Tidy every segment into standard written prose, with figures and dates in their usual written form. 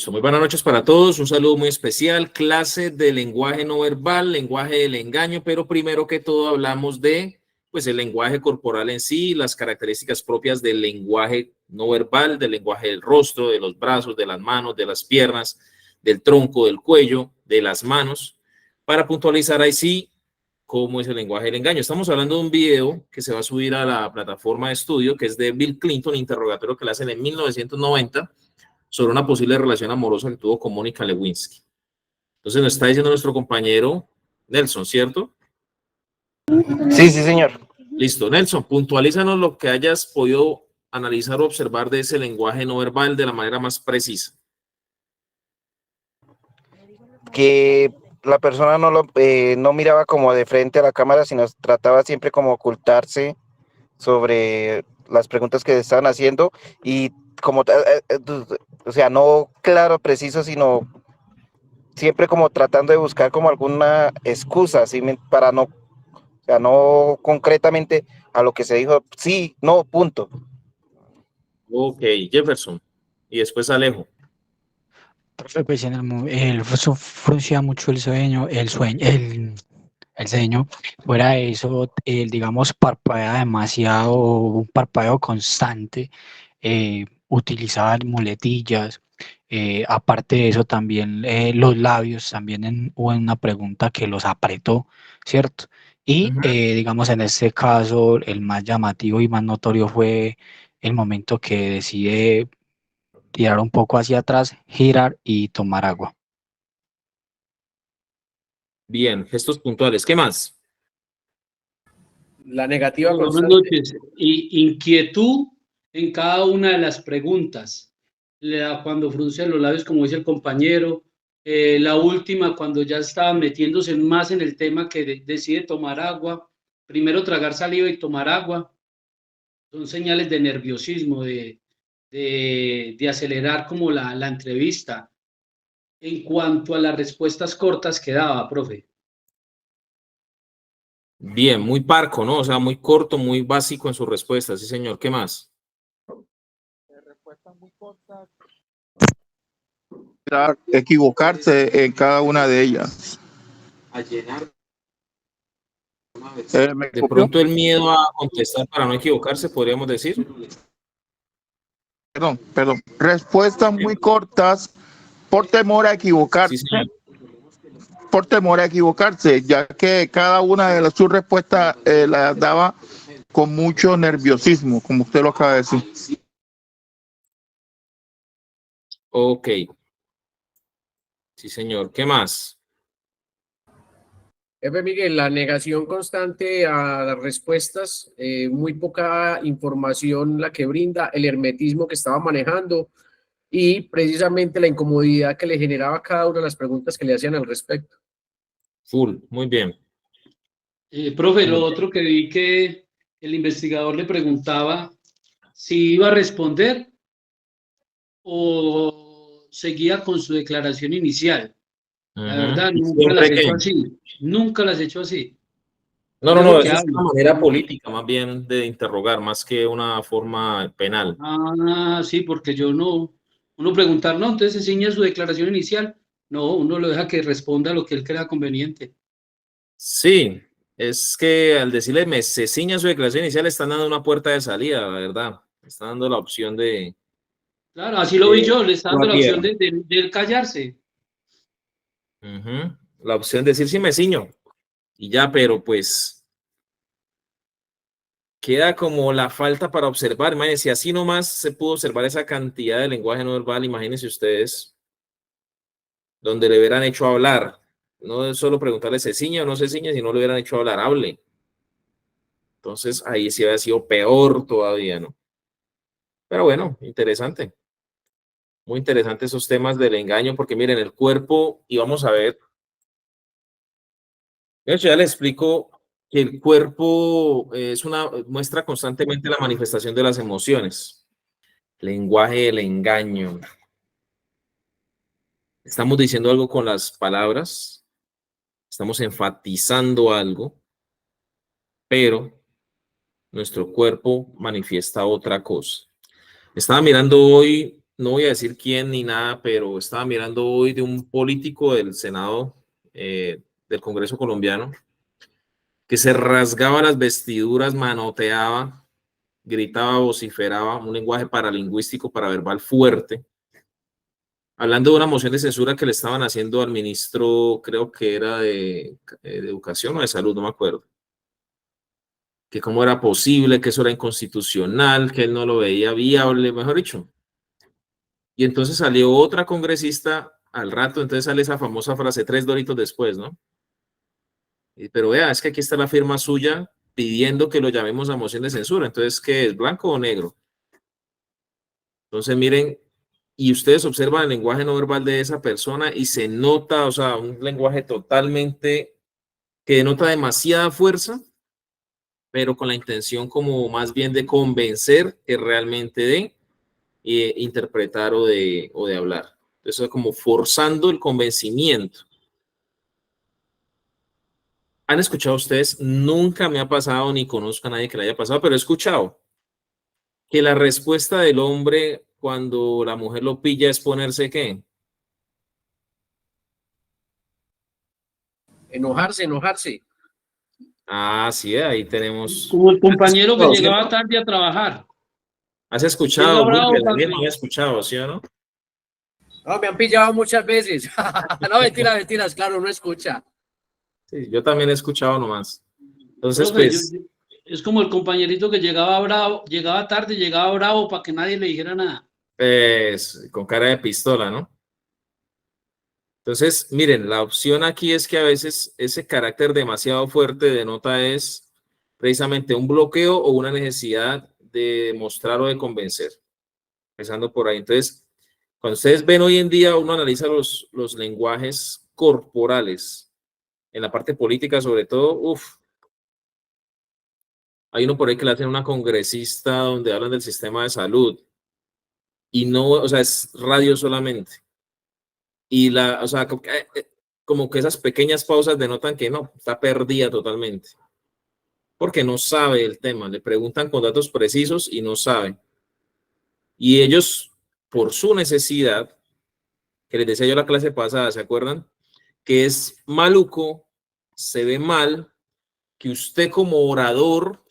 Listo, muy buenas noches para todos, un saludo muy especial, clase de lenguaje no verbal, lenguaje del engaño, pero primero que todo hablamos de, pues, el lenguaje corporal en sí, las características propias del lenguaje no verbal, del lenguaje del rostro, de los brazos, de las manos, de las piernas, del tronco, del cuello, de las manos, para puntualizar ahí sí cómo es el lenguaje del engaño. Estamos hablando de un video que se va a subir a la plataforma de estudio, que es de Bill Clinton, interrogatorio que le hacen en 1990, sobre una posible relación amorosa que tuvo con Mónica Lewinsky. Entonces nos está diciendo nuestro compañero Nelson, ¿cierto? Sí, sí, señor. Listo, Nelson, puntualízanos lo que hayas podido analizar o observar de ese lenguaje no verbal de la manera más precisa. Que la persona no miraba como de frente a la cámara, sino trataba siempre como ocultarse sobre las preguntas que estaban haciendo y como, o sea, no claro, preciso, sino siempre como tratando de buscar como alguna excusa, ¿sí? Para no, o sea, no concretamente a lo que se dijo, sí, no, punto. Ok, Jefferson. Y después Alejo. Profe, pues él fruncía mucho el ceño. Fuera de eso, él, digamos, parpadea demasiado, un parpadeo constante, utilizaba muletillas. Aparte de eso, también los labios, también hubo una pregunta que los apretó, ¿cierto? Y digamos, en este caso, el más llamativo y más notorio fue el momento que decide tirar un poco hacia atrás, girar y tomar agua. Bien, gestos puntuales. ¿Qué más? La negativa Buenas constante. noches. Inquietud en cada una de las preguntas. Cuando frunce los labios, como dice el compañero. La última, cuando ya estaba metiéndose más en el tema, que decide tomar agua. Primero tragar saliva y tomar agua. Son señales de nerviosismo, de acelerar como la entrevista. En cuanto a las respuestas cortas que daba, profe. Bien, muy parco, ¿no? O sea, muy corto, muy básico en sus respuestas. Sí, señor. ¿Qué más? Respuestas muy cortas. Equivocarse en cada una de ellas. A llenar. ¿Me De copió? pronto el miedo a contestar para no equivocarse, podríamos decir. Perdón. Respuestas muy cortas por temor a equivocarse. Sí, señor. Por temor a equivocarse, ya que cada una de sus respuestas las daba con mucho nerviosismo, como usted lo acaba de decir. Ok. Sí, señor. ¿Qué más? F. Miguel, la negación constante a las respuestas, muy poca información la que brinda, el hermetismo que estaba manejando y precisamente la incomodidad que le generaba cada una de las preguntas que le hacían al respecto. Full. Muy bien. Profe, lo otro que vi que el investigador le preguntaba si iba a responder o seguía con su declaración inicial. La verdad, nunca las he hecho así. Nunca las he hecho así. No, eso es una manera política más bien de interrogar, más que una forma penal. Ah, sí, porque uno preguntar, no, entonces enseña su declaración inicial. No, uno lo deja que responda lo que él crea conveniente. Sí, es que al decirle se ciña su declaración inicial, están dando una puerta de salida, la verdad. Están dando la opción de... Claro, así lo vi yo, le está dando la opción de él callarse. La opción de decir sí me ciño. Y ya, pero pues queda como la falta para observar. Imagínense, si así nomás se pudo observar esa cantidad de lenguaje no verbal, imagínense ustedes donde le hubieran hecho hablar. No es solo preguntarle se ciña o no se ciña, si no le hubieran hecho hablar, hable. Entonces ahí sí había sido peor todavía, ¿no? Pero bueno, interesante. Muy interesante esos temas del engaño, porque miren, el cuerpo, y vamos a ver. De hecho, ya les explico que el cuerpo muestra constantemente la manifestación de las emociones. Lenguaje del engaño. Estamos diciendo algo con las palabras, estamos enfatizando algo, pero nuestro cuerpo manifiesta otra cosa. Estaba mirando hoy no voy a decir quién ni nada, pero estaba mirando hoy de un político del Senado del Congreso colombiano que se rasgaba las vestiduras, manoteaba, gritaba, vociferaba, un lenguaje paralingüístico, paraverbal fuerte, hablando de una moción de censura que le estaban haciendo al ministro, creo que era de Educación o de Salud, no me acuerdo, que cómo era posible, que eso era inconstitucional, que él no lo veía viable, mejor dicho. Y entonces salió otra congresista al rato, entonces sale esa famosa frase, 3 doritos después, ¿no? Pero vea, es que aquí está la firma suya pidiendo que lo llamemos a moción de censura. Entonces, ¿qué es? ¿Blanco o negro? Entonces, miren, y ustedes observan el lenguaje no verbal de esa persona y se nota, o sea, un lenguaje totalmente que denota demasiada fuerza, pero con la intención como más bien de convencer que realmente de interpretar o de hablar. Entonces, como forzando el convencimiento. ¿Han escuchado ustedes? Nunca me ha pasado ni conozco a nadie que le haya pasado, pero he escuchado que la respuesta del hombre cuando la mujer lo pilla es ponerse ¿qué? Enojarse, enojarse. Ah, sí, ahí tenemos. Como el compañero que ¿Has llegaba tarde a trabajar. Llega escuchado? bravo Wilber, cuando... alguien me ha escuchado, ¿sí o no? No, me han pillado muchas veces. No, mentiras, mentiras, claro, no escucha. Sí, yo también he escuchado nomás. Entonces, Profe, pues, es como el compañerito que llegaba bravo, llegaba tarde, llegaba bravo para que nadie le dijera nada. con cara de pistola, ¿no? Entonces, miren, la opción aquí es que a veces ese carácter demasiado fuerte denota es precisamente un bloqueo o una necesidad de mostrar o de convencer. Empezando por ahí. Entonces, cuando ustedes ven hoy en día, uno analiza los lenguajes corporales, en la parte política sobre todo, hay uno por ahí que le hacen una congresista donde hablan del sistema de salud y no, o sea, es radio solamente. Y o sea, como que esas pequeñas pausas denotan que no, está perdida totalmente. Porque no sabe el tema, le preguntan con datos precisos y no sabe. Y ellos, por su necesidad, que les decía yo la clase pasada, ¿se acuerdan? Que es maluco, se ve mal, que usted como orador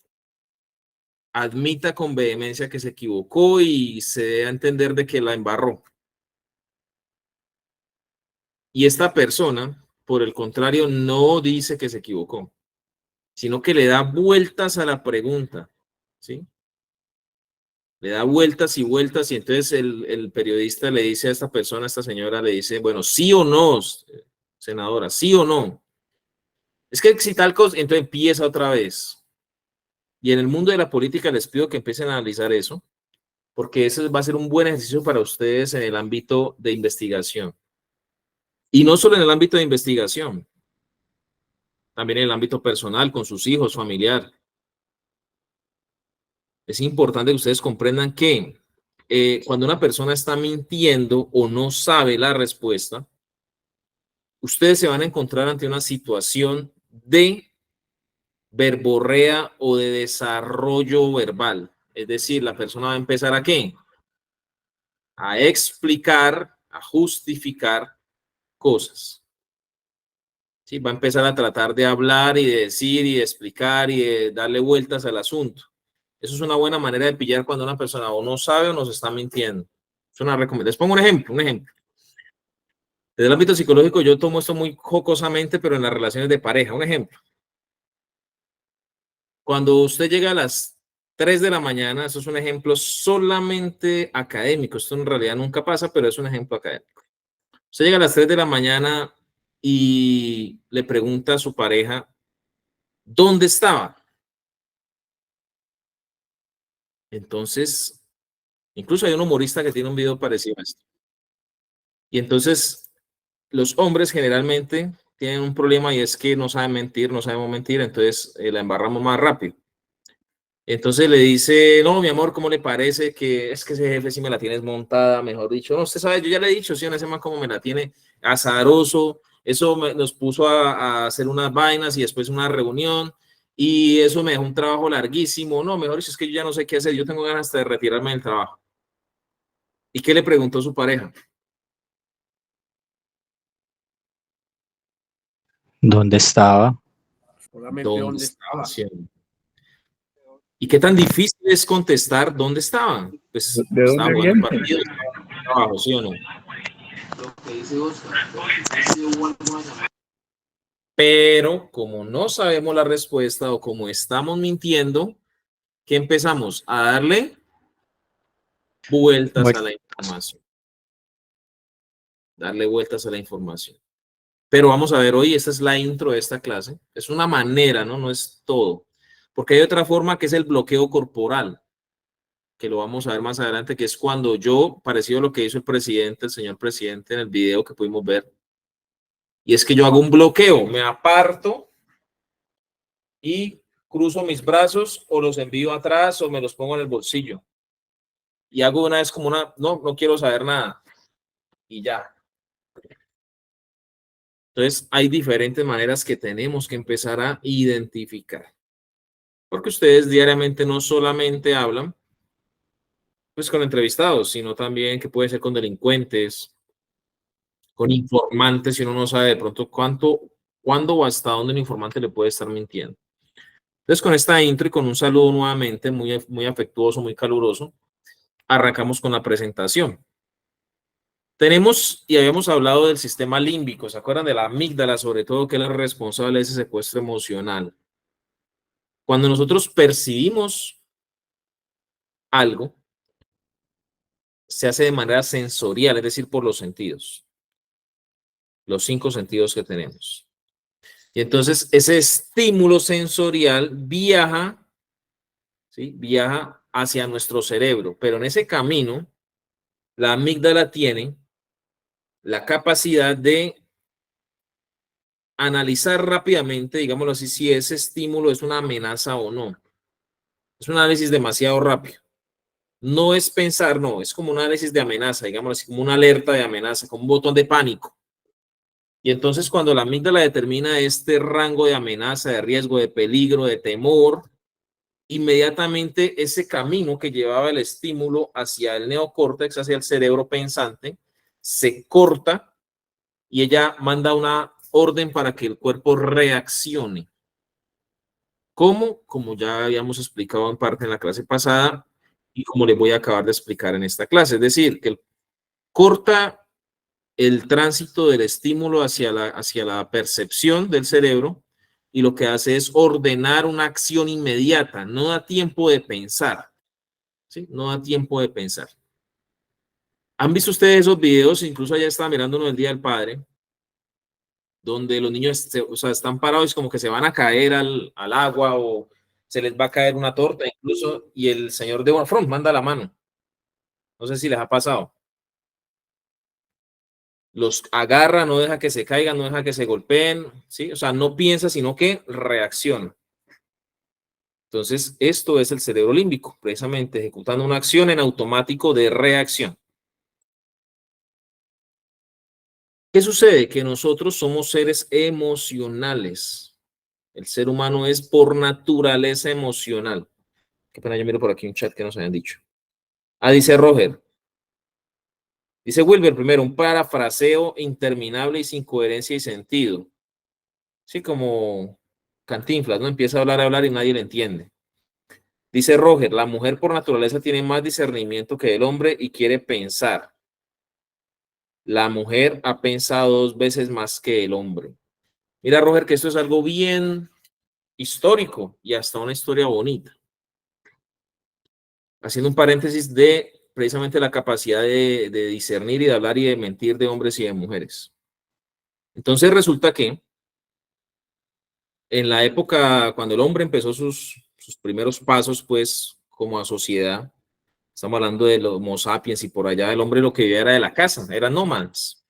admita con vehemencia que se equivocó y se dé a entender de que la embarró. Y esta persona, por el contrario, no dice que se equivocó, sino que le da vueltas a la pregunta, ¿sí? Le da vueltas y vueltas y entonces el periodista le dice a esta persona, a esta señora, le dice, bueno, sí o no, senadora, sí o no. Es que si tal cosa, entonces empieza otra vez. Y en el mundo de la política les pido que empiecen a analizar eso, porque eso va a ser un buen ejercicio para ustedes en el ámbito de investigación. Y no solo en el ámbito de investigación, también en el ámbito personal, con sus hijos, familiar. Es importante que ustedes comprendan que cuando una persona está mintiendo o no sabe la respuesta, ustedes se van a encontrar ante una situación de verborrea o de desarrollo verbal. Es decir, la persona va a empezar ¿a qué? A explicar, a justificar cosas. ¿Sí? Va a empezar a tratar de hablar y de decir y de explicar y de darle vueltas al asunto. Eso es una buena manera de pillar cuando una persona o no sabe o nos está mintiendo. Es una recomendación. Les pongo un ejemplo, Desde el ámbito psicológico yo tomo esto muy jocosamente, pero en las relaciones de pareja. Un ejemplo. Cuando usted llega a las 3 de la mañana, eso es un ejemplo solamente académico. Esto en realidad nunca pasa, pero es un ejemplo académico. Usted llega a las 3 de la mañana y le pregunta a su pareja, ¿dónde estaba? Entonces, incluso hay un humorista que tiene un video parecido a esto. Y entonces, los hombres generalmente tienen un problema y es que no saben mentir, no sabemos mentir, entonces la embarramos más rápido. Entonces le dice, no, mi amor, ¿cómo le parece que es que ese jefe sí me la tienes montada? Mejor dicho, no, usted sabe, yo ya le he dicho, sí, en ese man como me la tiene azaroso, eso nos puso a hacer unas vainas y después una reunión y eso me dejó un trabajo larguísimo. No, mejor dicho, es que yo ya no sé qué hacer, yo tengo ganas de retirarme del trabajo. ¿Y qué le preguntó su pareja? ¿Dónde estaba? Solamente ¿Dónde dónde estaba? estaba. ¿Sí o no? ¿Y qué tan difícil es contestar dónde estaban? Pues ¿De estaba dónde jugando un viene? partido, estaba en el trabajo, ¿sí o no? Pero como no sabemos la respuesta o como estamos mintiendo, ¿qué empezamos? A darle vueltas a la información. Darle vueltas a la información. Pero vamos a ver hoy, esta es la intro de esta clase. Es una manera, ¿no? No es todo. Porque hay otra forma que es el bloqueo corporal, que lo vamos a ver más adelante, que es cuando yo, parecido a lo que hizo el presidente, el señor presidente en el video que pudimos ver, y es que yo hago un bloqueo, me aparto y cruzo mis brazos o los envío atrás o me los pongo en el bolsillo. Y hago una vez como una, no quiero saber nada. Y ya. Entonces, hay diferentes maneras que tenemos que empezar a identificar. Porque ustedes diariamente no solamente hablan pues con entrevistados, sino también que puede ser con delincuentes, con informantes, si uno no sabe de pronto cuándo o hasta dónde un informante le puede estar mintiendo. Entonces, con esta intro y con un saludo nuevamente muy, muy afectuoso, muy caluroso, arrancamos con la presentación. Tenemos y habíamos hablado del sistema límbico, ¿se acuerdan de la amígdala, sobre todo, que es la responsable de ese secuestro emocional? Cuando nosotros percibimos algo, se hace de manera sensorial, es decir, por los sentidos, los 5 sentidos que tenemos. Y entonces ese estímulo sensorial viaja, ¿sí? Viaja hacia nuestro cerebro, pero en ese camino, la amígdala tiene la capacidad de analizar rápidamente, digámoslo así, si ese estímulo es una amenaza o no. Es un análisis demasiado rápido. No es pensar, no, es como un análisis de amenaza, digámoslo así, como una alerta de amenaza, como un botón de pánico. Y entonces cuando la amígdala determina este rango de amenaza, de riesgo, de peligro, de temor, inmediatamente ese camino que llevaba el estímulo hacia el neocórtex, hacia el cerebro pensante, se corta y ella manda una orden para que el cuerpo reaccione. ¿Cómo? Como ya habíamos explicado en parte en la clase pasada y como les voy a acabar de explicar en esta clase. Es decir, que corta el tránsito del estímulo hacia la percepción del cerebro y lo que hace es ordenar una acción inmediata. No da tiempo de pensar. ¿Sí? No da tiempo de pensar. ¿Han visto ustedes esos videos? Incluso allá estaba mirando uno el Día del Padre, donde los niños o sea, están parados y como que se van a caer al agua o se les va a caer una torta incluso y el señor de front manda la mano. No sé si les ha pasado. Los agarra, no deja que se caigan, no deja que se golpeen, ¿sí? O sea, no piensa, sino que reacciona. Entonces, esto es el cerebro límbico, precisamente ejecutando una acción en automático de reacción. ¿Qué sucede? Que nosotros somos seres emocionales. El ser humano es por naturaleza emocional. Qué pena, yo miro por aquí un chat que nos habían dicho. Dice Roger. Dice Wilber primero, un parafraseo interminable y sin coherencia y sentido. Sí, como Cantinflas, ¿no? Empieza a hablar y nadie le entiende. Dice Roger, la mujer por naturaleza tiene más discernimiento que el hombre y quiere pensar. La mujer ha pensado 2 veces más que el hombre. Mira, Roger, que esto es algo bien histórico y hasta una historia bonita. Haciendo un paréntesis de precisamente la capacidad de discernir y de hablar y de mentir de hombres y de mujeres. Entonces resulta que en la época cuando el hombre empezó sus primeros pasos, pues, como a sociedad, estamos hablando de los Homo sapiens y por allá el hombre lo que vivía era de la casa, eran nómadas.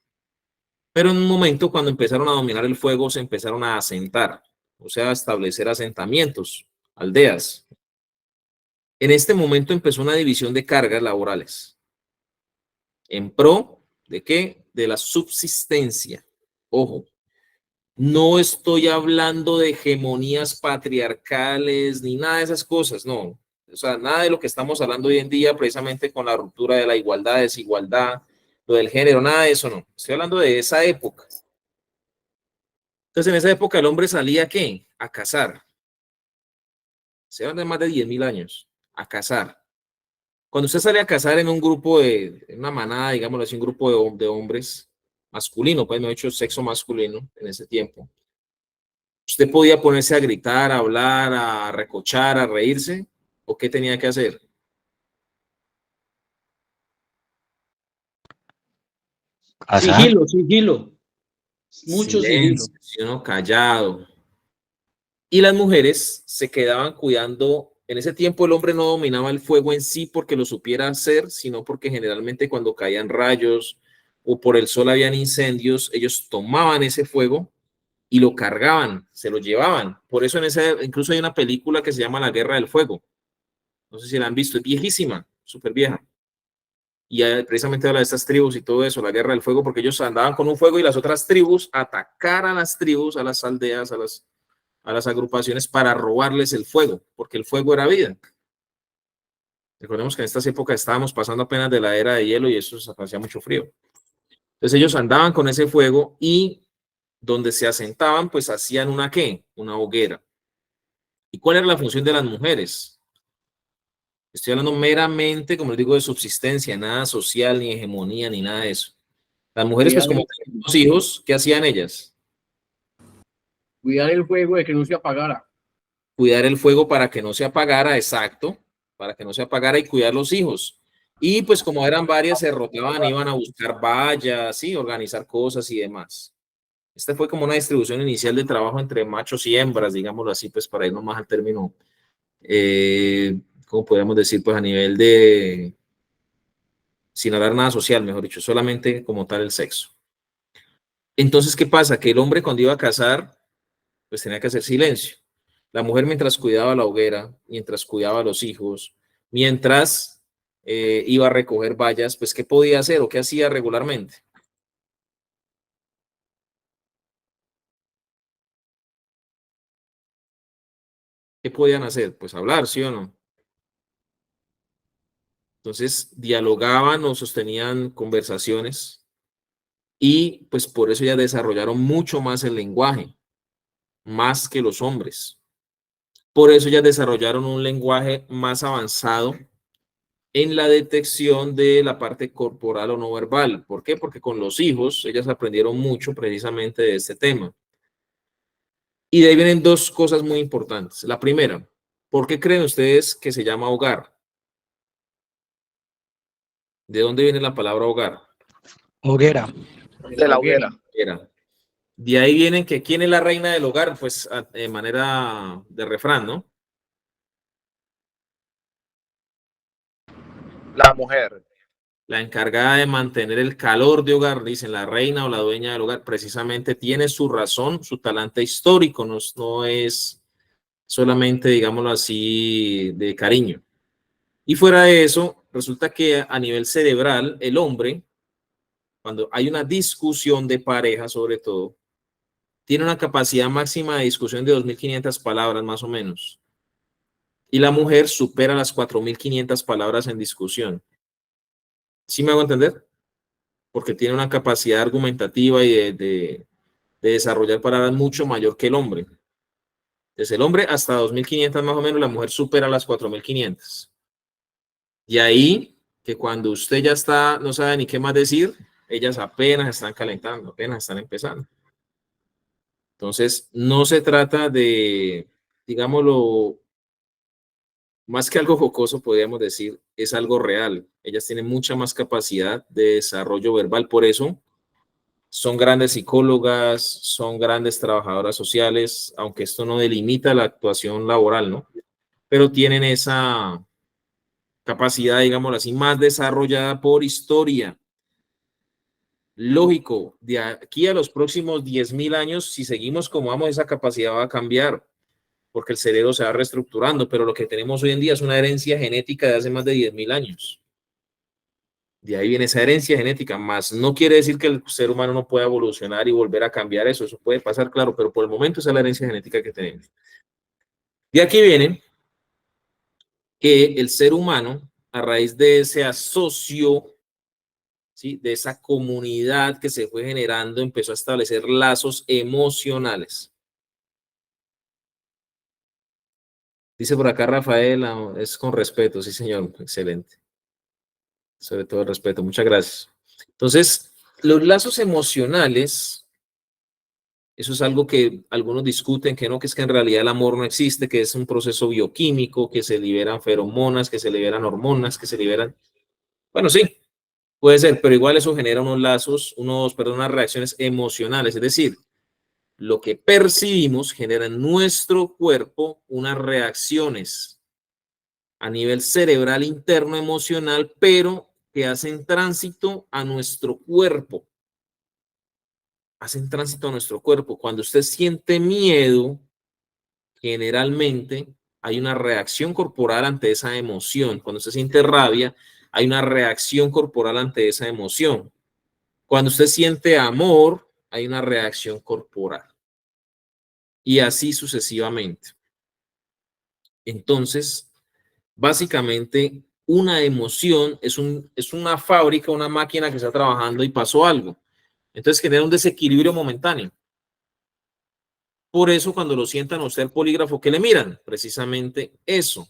Pero en un momento cuando empezaron a dominar el fuego, se empezaron a asentar, o sea, a establecer asentamientos, aldeas. En este momento empezó una división de cargas laborales. ¿En pro de qué? De la subsistencia. Ojo, no estoy hablando de hegemonías patriarcales ni nada de esas cosas, no. O sea, nada de lo que estamos hablando hoy en día, precisamente con la ruptura de la igualdad, desigualdad, lo del género, nada de eso, no. Estoy hablando de esa época. Entonces, en esa época el hombre salía, ¿qué? A cazar. Se hablan de más de 10.000 años, a cazar. Cuando usted sale a cazar en un grupo en una manada, digámoslo así, un grupo de hombres masculino, pues me he hecho sexo masculino en ese tiempo. ¿Usted podía ponerse a gritar, a hablar, a recochar, a reírse? ¿O qué tenía que hacer? Cazar. Sigilo, sigilo. Mucho sigilo. Silencio, ¿sí o no? Callado. Y las mujeres se quedaban cuidando. En ese tiempo el hombre no dominaba el fuego en sí porque lo supiera hacer, sino porque generalmente cuando caían rayos o por el sol habían incendios, ellos tomaban ese fuego y lo cargaban, se lo llevaban. Por eso incluso hay una película que se llama La Guerra del Fuego. No sé si la han visto, es viejísima, súper vieja. Y precisamente habla de estas tribus y todo eso, la Guerra del Fuego, porque ellos andaban con un fuego y las otras tribus atacaran a las tribus, a las aldeas, a las agrupaciones para robarles el fuego, porque el fuego era vida. Recordemos que en estas épocas estábamos pasando apenas de la era de hielo y eso hacía mucho frío. Entonces ellos andaban con ese fuego y donde se asentaban, pues hacían una ¿qué? Una hoguera. ¿Y cuál era la función de las mujeres? Estoy hablando meramente, como les digo, de subsistencia, nada social, ni hegemonía, ni nada de eso. Las mujeres, pues como tenían dos hijos, ¿qué hacían ellas? Cuidar el fuego de que no se apagara. Cuidar el fuego para que no se apagara, exacto, para que no se apagara y cuidar los hijos. Y pues como eran varias, se rotaban, iban a buscar vallas, sí, organizar cosas y demás. Esta fue como una distribución inicial de trabajo entre machos y hembras, digámoslo así, pues para irnos más al término, ¿cómo podríamos decir? Pues a nivel de, sin hablar nada social, mejor dicho, solamente como tal el sexo. Entonces, ¿qué pasa? Que el hombre cuando iba a casar, pues tenía que hacer silencio. La mujer mientras cuidaba la hoguera, mientras cuidaba a los hijos, mientras iba a recoger vallas, pues ¿qué podía hacer o qué hacía regularmente? ¿Qué podían hacer? Pues hablar, ¿sí o no? Entonces dialogaban o sostenían conversaciones y pues por eso ya desarrollaron mucho más el lenguaje, más que los hombres. Por eso ya desarrollaron un lenguaje más avanzado en la detección de la parte corporal o no verbal. ¿Por qué? Porque con los hijos ellas aprendieron mucho precisamente de este tema. Y de ahí vienen dos cosas muy importantes. La primera, ¿por qué creen ustedes que se llama hogar? ¿De dónde viene la palabra hogar? Hoguera. De la hoguera. De ahí vienen que ¿quién es la reina del hogar? Pues de manera de refrán, ¿no? La mujer. La encargada de mantener el calor de hogar, dicen la reina o la dueña del hogar, precisamente tiene su razón, su talante histórico, no es solamente, digámoslo así, de cariño. Y fuera de eso, resulta que a nivel cerebral, el hombre, cuando hay una discusión de pareja sobre todo, tiene una capacidad máxima de discusión de 2.500 palabras más o menos. Y la mujer supera las 4.500 palabras en discusión. ¿Sí me hago entender? Porque tiene una capacidad argumentativa y de desarrollar palabras mucho mayor que el hombre. Desde el hombre hasta 2.500 más o menos, la mujer supera las 4.500. Y ahí, que cuando usted ya está, no sabe ni qué más decir, ellas apenas están calentando, apenas están empezando. Entonces, no se trata de, digámoslo, más que algo jocoso, podríamos decir, es algo real. Ellas tienen mucha más capacidad de desarrollo verbal, por eso son grandes psicólogas, son grandes trabajadoras sociales, aunque esto no delimita la actuación laboral, ¿no? Pero tienen esa capacidad, digámoslo así, más desarrollada por historia. Lógico, de aquí a los próximos 10.000 años, si seguimos como vamos, esa capacidad va a cambiar, porque el cerebro se va reestructurando, pero lo que tenemos hoy en día es una herencia genética de hace más de 10.000 años. De ahí viene esa herencia genética, más no quiere decir que el ser humano no pueda evolucionar y volver a cambiar eso puede pasar, claro, pero por el momento esa es la herencia genética que tenemos. De aquí viene que el ser humano, a raíz de ese asocio, ¿sí?, de esa comunidad que se fue generando, empezó a establecer lazos emocionales. Dice por acá Rafael, es con respeto, sí señor, excelente. Sobre todo el respeto, muchas gracias. Entonces, los lazos emocionales, eso es algo que algunos discuten, que no, que es que en realidad el amor no existe, que es un proceso bioquímico, que se liberan feromonas, que se liberan hormonas, que se liberan... Bueno, sí, puede ser, pero igual eso genera unos lazos, unas reacciones emocionales, es decir, lo que percibimos genera en nuestro cuerpo unas reacciones a nivel cerebral interno emocional, pero que hacen tránsito a nuestro cuerpo. Hacen tránsito a nuestro cuerpo. Cuando usted siente miedo, generalmente hay una reacción corporal ante esa emoción. Cuando usted siente rabia, hay una reacción corporal ante esa emoción. Cuando usted siente amor, hay una reacción corporal. Y así sucesivamente. Entonces, básicamente, una emoción es una fábrica, una máquina que está trabajando y pasó algo. Entonces genera un desequilibrio momentáneo. Por eso, cuando lo sientan a usted el polígrafo, ¿qué le miran? Precisamente eso.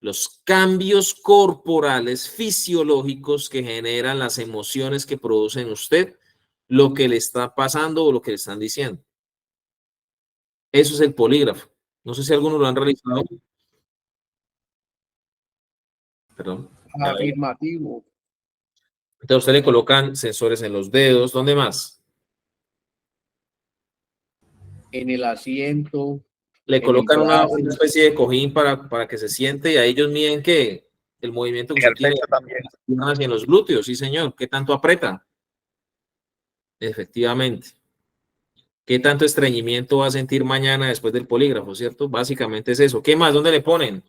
Los cambios corporales fisiológicos que generan las emociones que produce en usted, lo que le está pasando o lo que le están diciendo. Eso es el polígrafo. No sé si algunos lo han realizado. Perdón. Afirmativo. Entonces, a usted le colocan sensores en los dedos. ¿Dónde más? En el asiento, Le en el colocan brazo, una especie de cojín para que se siente y a ellos miden que el movimiento que En usted el tiene pecho también. en las piernas y en los glúteos. Sí, señor. ¿Qué tanto aprieta? Efectivamente. ¿Qué tanto estreñimiento va a sentir mañana después del polígrafo, cierto? Básicamente es eso. ¿Qué más? ¿Dónde le ponen?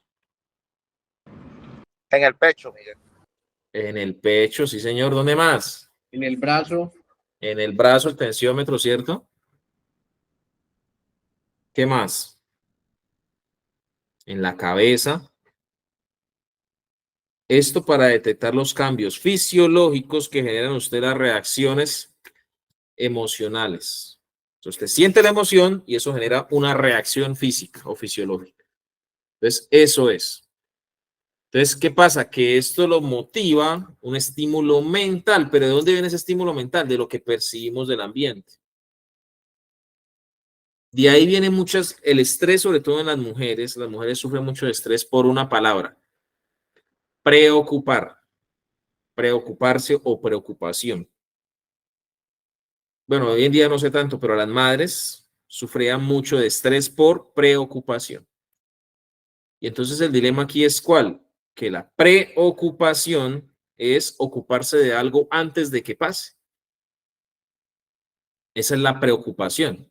En el pecho, Miguel. En el pecho, sí, señor. ¿Dónde más? en el brazo, En el brazo, el tensiómetro, ¿cierto? ¿Qué más? En la cabeza. Esto para detectar los cambios fisiológicos que generan usted las reacciones emocionales. Entonces, usted siente la emoción y eso genera una reacción física o fisiológica. Entonces, eso es. Entonces, ¿qué pasa? Que esto lo motiva un estímulo mental. ¿Pero de dónde viene ese estímulo mental? De lo que percibimos del ambiente. De ahí viene el estrés, sobre todo en las mujeres. Las mujeres sufren mucho de estrés por una palabra. Preocupar. Preocuparse o preocupación. Bueno, hoy en día no sé tanto, pero las madres sufrían mucho de estrés por preocupación. Y entonces el dilema aquí es ¿cuál? Que la preocupación es ocuparse de algo antes de que pase. Esa es la preocupación.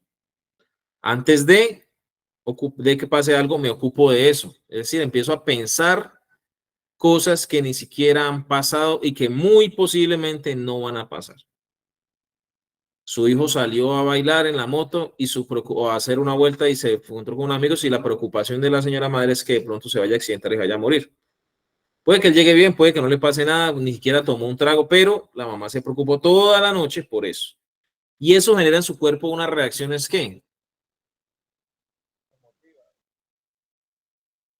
Antes de que pase algo, me ocupo de eso. Es decir, empiezo a pensar cosas que ni siquiera han pasado y que muy posiblemente no van a pasar. Su hijo salió a bailar en la moto o a hacer una vuelta y se encontró con amigos y la preocupación de la señora madre es que de pronto se vaya a accidentar y vaya a morir. Puede que él llegue bien, puede que no le pase nada, ni siquiera tomó un trago, pero la mamá se preocupó toda la noche por eso. Y eso genera en su cuerpo unas reacciones ¿qué?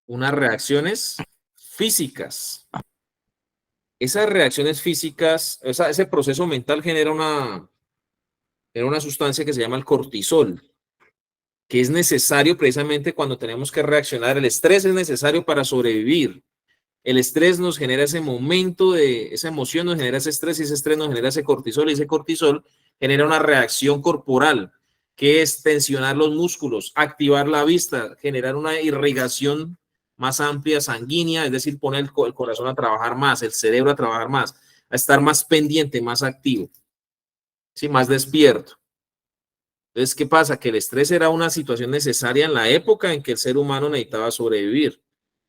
Unas reacciones físicas. Esas reacciones físicas, ese proceso mental genera una sustancia que se llama el cortisol, que es necesario precisamente cuando tenemos que reaccionar. El estrés es necesario para sobrevivir. El estrés nos genera ese momento esa emoción nos genera ese estrés y ese estrés nos genera ese cortisol y ese cortisol genera una reacción corporal que es tensionar los músculos, activar la vista, generar una irrigación más amplia sanguínea, es decir, poner el corazón a trabajar más, el cerebro a trabajar más, a estar más pendiente, más activo, ¿sí? Más despierto. Entonces, ¿qué pasa? Que el estrés era una situación necesaria en la época en que el ser humano necesitaba sobrevivir.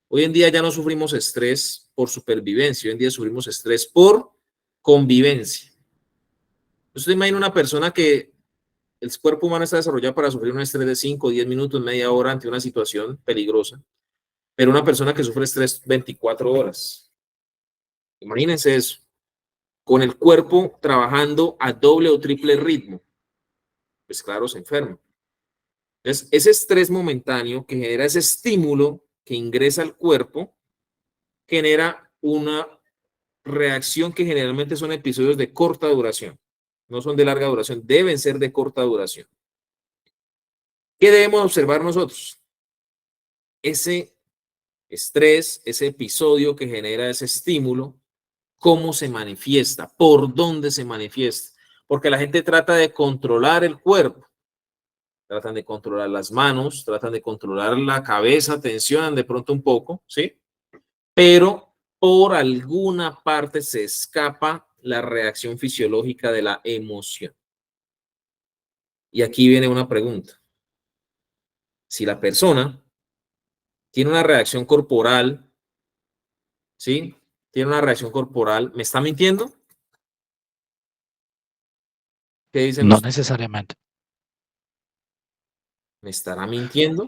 Hoy en día ya no sufrimos estrés por supervivencia, hoy en día sufrimos estrés por convivencia. Usted imagina una persona que el cuerpo humano está desarrollado para sufrir un estrés de 5, 10 minutos, media hora ante una situación peligrosa, pero una persona que sufre estrés 24 horas. Imagínense eso, con el cuerpo trabajando a doble o triple ritmo. Pues claro, se enferma. Entonces, ese estrés momentáneo que genera ese estímulo que ingresa al cuerpo, genera una reacción que generalmente son episodios de corta duración. No son de larga duración, deben ser de corta duración. ¿Qué debemos observar nosotros? Ese estrés, ese episodio que genera ese estímulo, cómo se manifiesta, por dónde se manifiesta. Porque la gente trata de controlar el cuerpo, tratan de controlar las manos, tratan de controlar la cabeza, tensionan de pronto un poco, ¿sí? Pero por alguna parte se escapa la reacción fisiológica de la emoción. Y aquí viene una pregunta. Si la persona tiene una reacción corporal, ¿sí? Tiene una reacción corporal, ¿me está mintiendo? ¿Qué dicen No ustedes? necesariamente. ¿Me estará mintiendo?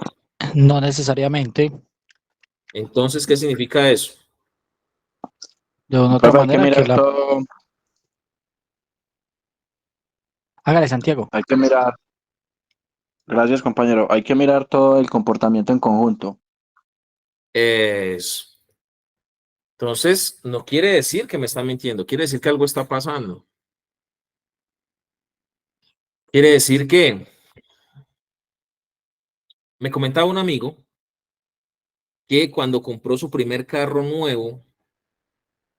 No necesariamente. Entonces, ¿qué significa eso? De una otra Profe, hay que manera que mirar la... todo, Hágale, Santiago. hay que mirar, gracias compañero, hay que mirar todo el comportamiento en conjunto. Eso. Entonces, no quiere decir que me está mintiendo, quiere decir que algo está pasando. Quiere decir que me comentaba un amigo que cuando compró su primer carro nuevo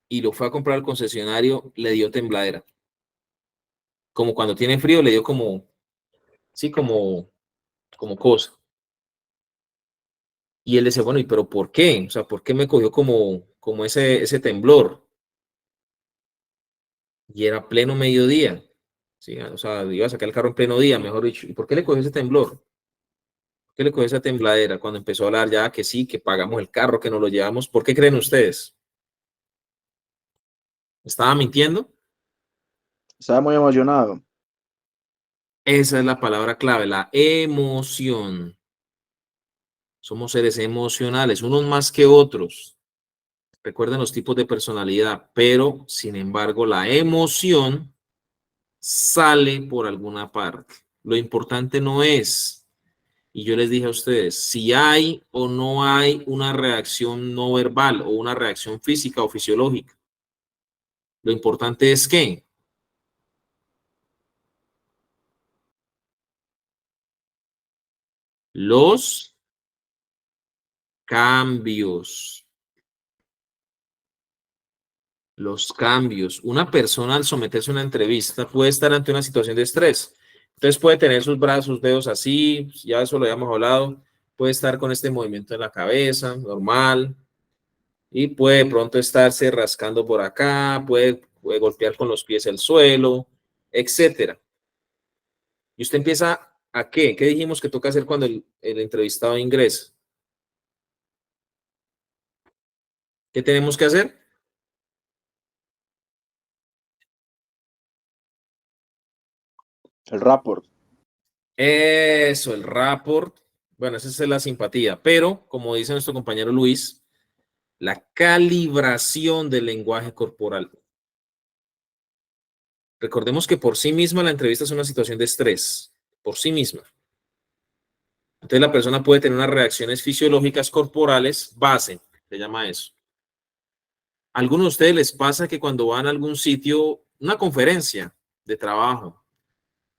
y lo fue a comprar al concesionario, le dio tembladera. Como cuando tiene frío, le dio como, sí, como cosa. Y él decía, bueno, ¿y pero por qué? O sea, ¿por qué me cogió como ese temblor? Y era pleno mediodía. Sí, o sea, iba a sacar el carro en pleno día, mejor dicho. ¿Y por qué le cogió ese temblor? ¿Por qué le cogió esa tembladera cuando empezó a hablar ya que sí, que pagamos el carro, que nos lo llevamos? ¿Por qué creen ustedes? ¿Estaba mintiendo? Estaba muy emocionado. Esa es la palabra clave, la emoción. Somos seres emocionales, unos más que otros. Recuerden los tipos de personalidad, pero sin embargo la emoción sale por alguna parte. Lo importante no es, y yo les dije a ustedes, si hay o no hay una reacción no verbal o una reacción física o fisiológica. Lo importante es que los cambios, una persona al someterse a una entrevista puede estar ante una situación de estrés. Entonces puede tener sus brazos, sus dedos así, ya eso lo habíamos hablado, puede estar con este movimiento en la cabeza, normal, y puede de pronto estarse rascando por acá, puede golpear con los pies el suelo, etcétera. Y usted empieza ¿a qué? ¿Qué dijimos que toca hacer cuando el entrevistado ingresa? ¿Qué tenemos que hacer? El rapport. Eso, el rapport. Bueno, esa es la simpatía, pero como dice nuestro compañero Luis, la calibración del lenguaje corporal. Recordemos que por sí misma la entrevista es una situación de estrés, por sí misma. Entonces la persona puede tener unas reacciones fisiológicas corporales base, se llama eso. A algunos de ustedes les pasa que cuando van a algún sitio, una conferencia de trabajo,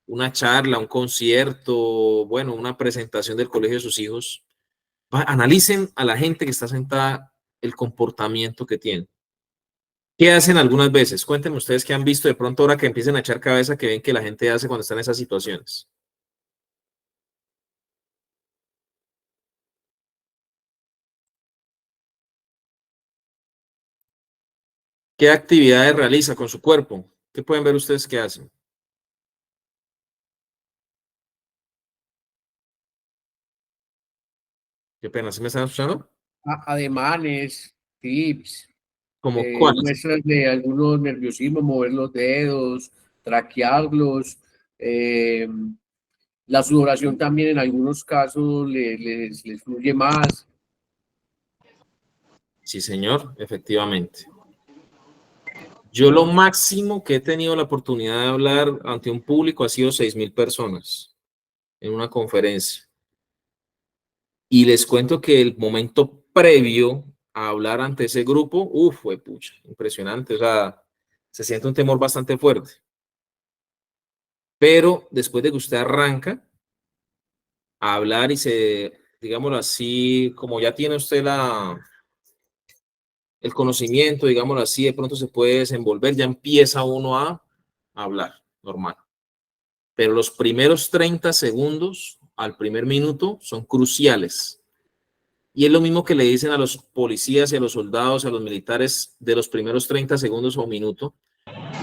una charla, un concierto, bueno, una presentación del colegio de sus hijos, analicen a la gente que está sentada el comportamiento que tiene. ¿Qué hacen algunas veces? Cuéntenme ustedes qué han visto de pronto ahora que empiecen a echar cabeza que ven que la gente hace cuando está en esas situaciones. ¿Qué actividades realiza con su cuerpo? ¿Qué pueden ver ustedes que hacen? Qué pena, ¿sí me están escuchando? Ademanes, tips, ¿Como cuáles? muestras de algunos nerviosismos, mover los dedos, traquearlos. La sudoración también en algunos casos les fluye más. Sí, señor, efectivamente. Yo lo máximo que he tenido la oportunidad de hablar ante un público ha sido 6.000 personas en una conferencia. Y les cuento que el momento previo a hablar ante ese grupo, fue pucha, impresionante. O sea, se siente un temor bastante fuerte. Pero después de que usted arranca a hablar y digámoslo así, como ya tiene usted el conocimiento, digámoslo así, de pronto se puede desenvolver, ya empieza uno a hablar normal. Pero los primeros 30 segundos al primer minuto son cruciales. Y es lo mismo que le dicen a los policías y a los soldados, a los militares, de los primeros 30 segundos o minuto,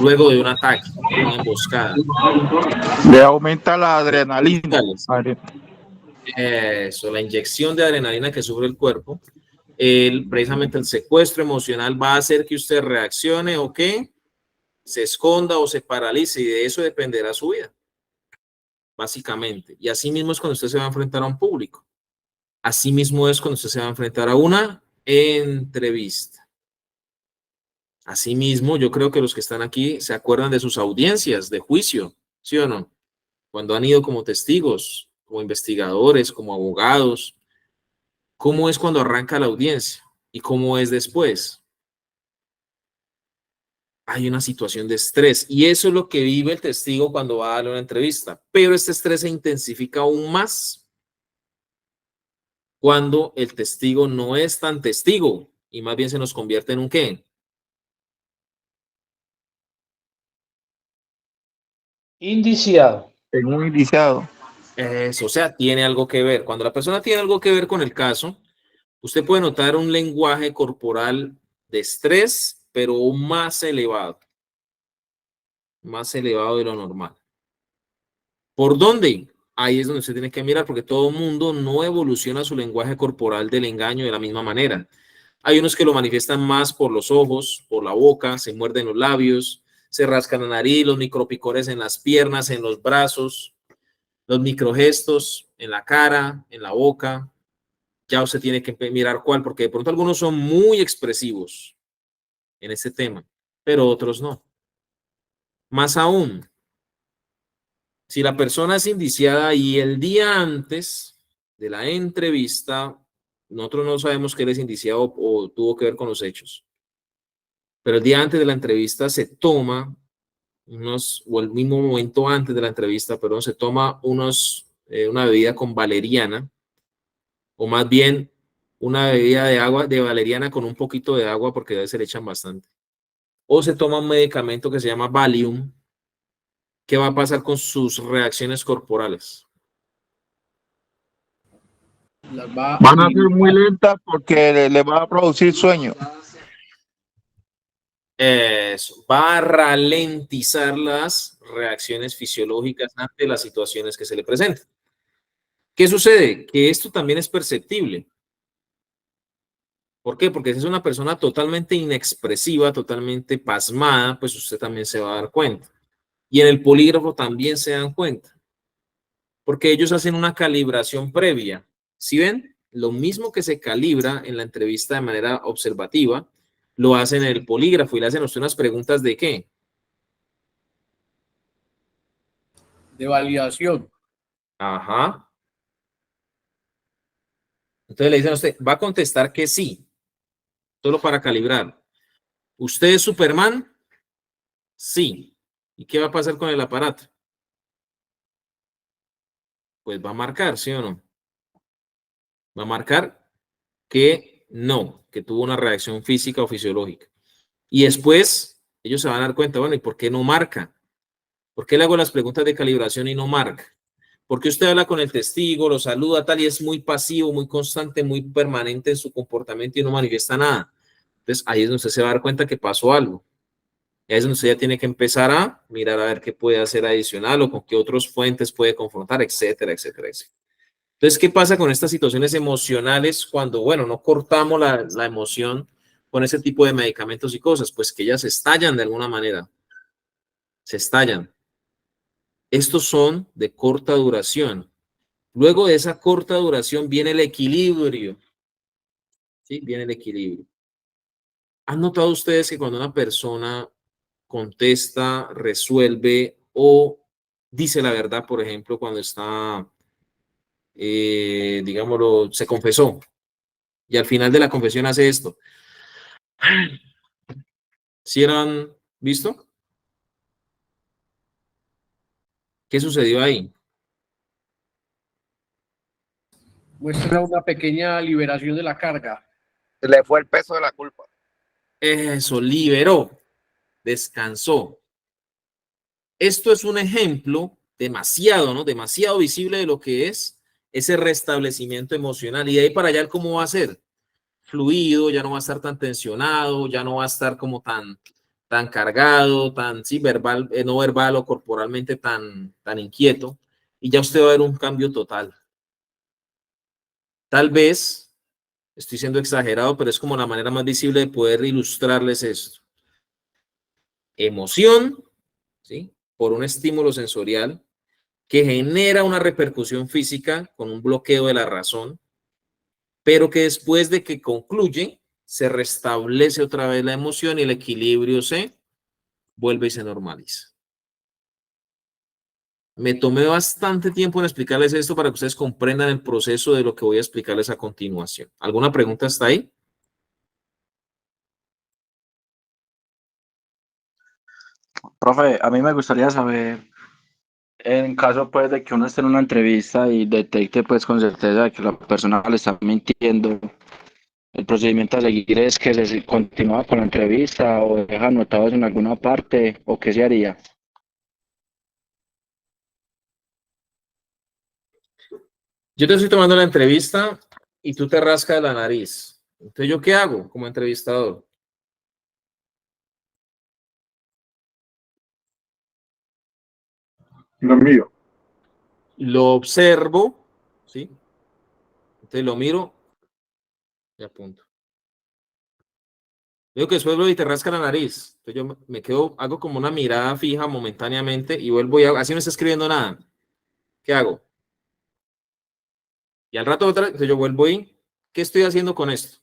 luego de un ataque, una emboscada. Le aumenta la adrenalina. Eso, la inyección de adrenalina que sufre el cuerpo, precisamente el secuestro emocional va a hacer que usted reaccione o que se esconda o se paralice, y de eso dependerá su vida, básicamente. Y así mismo es cuando usted se va a enfrentar a un público. Así mismo es cuando usted se va a enfrentar a una entrevista. Asimismo, yo creo que los que están aquí se acuerdan de sus audiencias de juicio, ¿sí o no? Cuando han ido como testigos, como investigadores, como abogados. ¿Cómo es cuando arranca la audiencia? ¿Y cómo es después? Hay una situación de estrés, y eso es lo que vive el testigo cuando va a dar una entrevista. Pero este estrés se intensifica aún más cuando el testigo no es tan testigo y más bien se nos convierte en un ¿qué? Indiciado. En un indiciado. Eso, o sea, tiene algo que ver. Cuando la persona tiene algo que ver con el caso, usted puede notar un lenguaje corporal de estrés, pero más elevado de lo normal. ¿Por dónde? Ahí es donde usted tiene que mirar, porque todo el mundo no evoluciona su lenguaje corporal del engaño de la misma manera. Hay unos que lo manifiestan más por los ojos, por la boca, se muerden los labios, se rascan la nariz, los micropicores en las piernas, en los brazos, los microgestos en la cara, en la boca. Ya usted tiene que mirar cuál, porque de pronto algunos son muy expresivos en este tema, pero otros no. Más aún, si la persona es indiciada y el día antes de la entrevista, nosotros no sabemos que él es indiciado o tuvo que ver con los hechos, pero el día antes de la entrevista se toma o el mismo momento antes de la entrevista, perdón, se toma una bebida con valeriana, o más bien una bebida de agua, de valeriana con un poquito de agua, porque a veces le echan bastante. O se toma un medicamento que se llama Valium. ¿Qué va a pasar con sus reacciones corporales? Van a ser muy lentas porque le va a producir sueño. Eso, va a ralentizar las reacciones fisiológicas ante las situaciones que se le presentan. ¿Qué sucede? Que esto también es perceptible. ¿Por qué? Porque si es una persona totalmente inexpresiva, totalmente pasmada, pues usted también se va a dar cuenta. Y en el polígrafo también se dan cuenta, porque ellos hacen una calibración previa. ¿Sí ven? Lo mismo que se calibra en la entrevista de manera observativa, lo hacen en el polígrafo y le hacen a usted unas preguntas de ¿qué? De validación. Ajá. Entonces le dicen a usted, va a contestar que sí, solo para calibrar. ¿Usted es Superman? Sí. ¿Y qué va a pasar con el aparato? Pues va a marcar, ¿sí o no? Va a marcar que no, que tuvo una reacción física o fisiológica. Y después ellos se van a dar cuenta, bueno, ¿y por qué no marca? ¿Por qué le hago las preguntas de calibración y no marca? Porque usted habla con el testigo, lo saluda, tal, y es muy pasivo, muy constante, muy permanente en su comportamiento y no manifiesta nada. Entonces ahí es donde usted se va a dar cuenta que pasó algo. Y ahí es donde usted ya tiene que empezar a mirar a ver qué puede hacer adicional o con qué otras fuentes puede confrontar, etcétera, etcétera, etcétera. Entonces, ¿qué pasa con estas situaciones emocionales cuando, bueno, no cortamos la emoción con ese tipo de medicamentos y cosas? Pues que ellas estallan de alguna manera. Se estallan. Estos son de corta duración. Luego de esa corta duración viene el equilibrio. ¿Sí? Viene el equilibrio. ¿Han notado ustedes que cuando una persona contesta, resuelve o dice la verdad, por ejemplo, cuando está, digámoslo, se confesó y al final de la confesión hace esto? ¿Sí lo han visto? ¿Qué sucedió ahí? Muestra una pequeña liberación de la carga. Se le fue el peso de la culpa. Eso, liberó, descansó. Esto es un ejemplo demasiado, ¿no? Demasiado visible de lo que es ese restablecimiento emocional. Y de ahí para allá, ¿cómo va a ser? Fluido, ya no va a estar tan tensionado, ya no va a estar como tan cargado, tan, sí, verbal, no verbal o corporalmente tan inquieto. Y ya usted va a ver un cambio total. Tal vez, estoy siendo exagerado, pero es como la manera más visible de poder ilustrarles esto. Emoción, ¿sí? Por un estímulo sensorial que genera una repercusión física con un bloqueo de la razón, pero que después de que concluye, se restablece otra vez la emoción y el equilibrio se vuelve y se normaliza. Me tomé bastante tiempo en explicarles esto para que ustedes comprendan el proceso de lo que voy a explicarles a continuación. ¿Alguna pregunta hasta ahí? Profe, a mí me gustaría saber, en caso pues de que uno esté en una entrevista y detecte pues con certeza que la persona le está mintiendo, el procedimiento a seguir es que se continúa con la entrevista o deja anotados en alguna parte o qué se haría. Yo te estoy tomando la entrevista y tú te rascas la nariz. Entonces, ¿yo qué hago como entrevistador? Lo mío. Lo observo, ¿sí? Entonces lo miro y apunto. Veo que después vuelvo y te rasca la nariz. Entonces yo me quedo, hago como una mirada fija momentáneamente y vuelvo y así no está escribiendo nada. ¿Qué hago? Y al rato otra, entonces yo vuelvo y, ¿qué estoy haciendo con esto?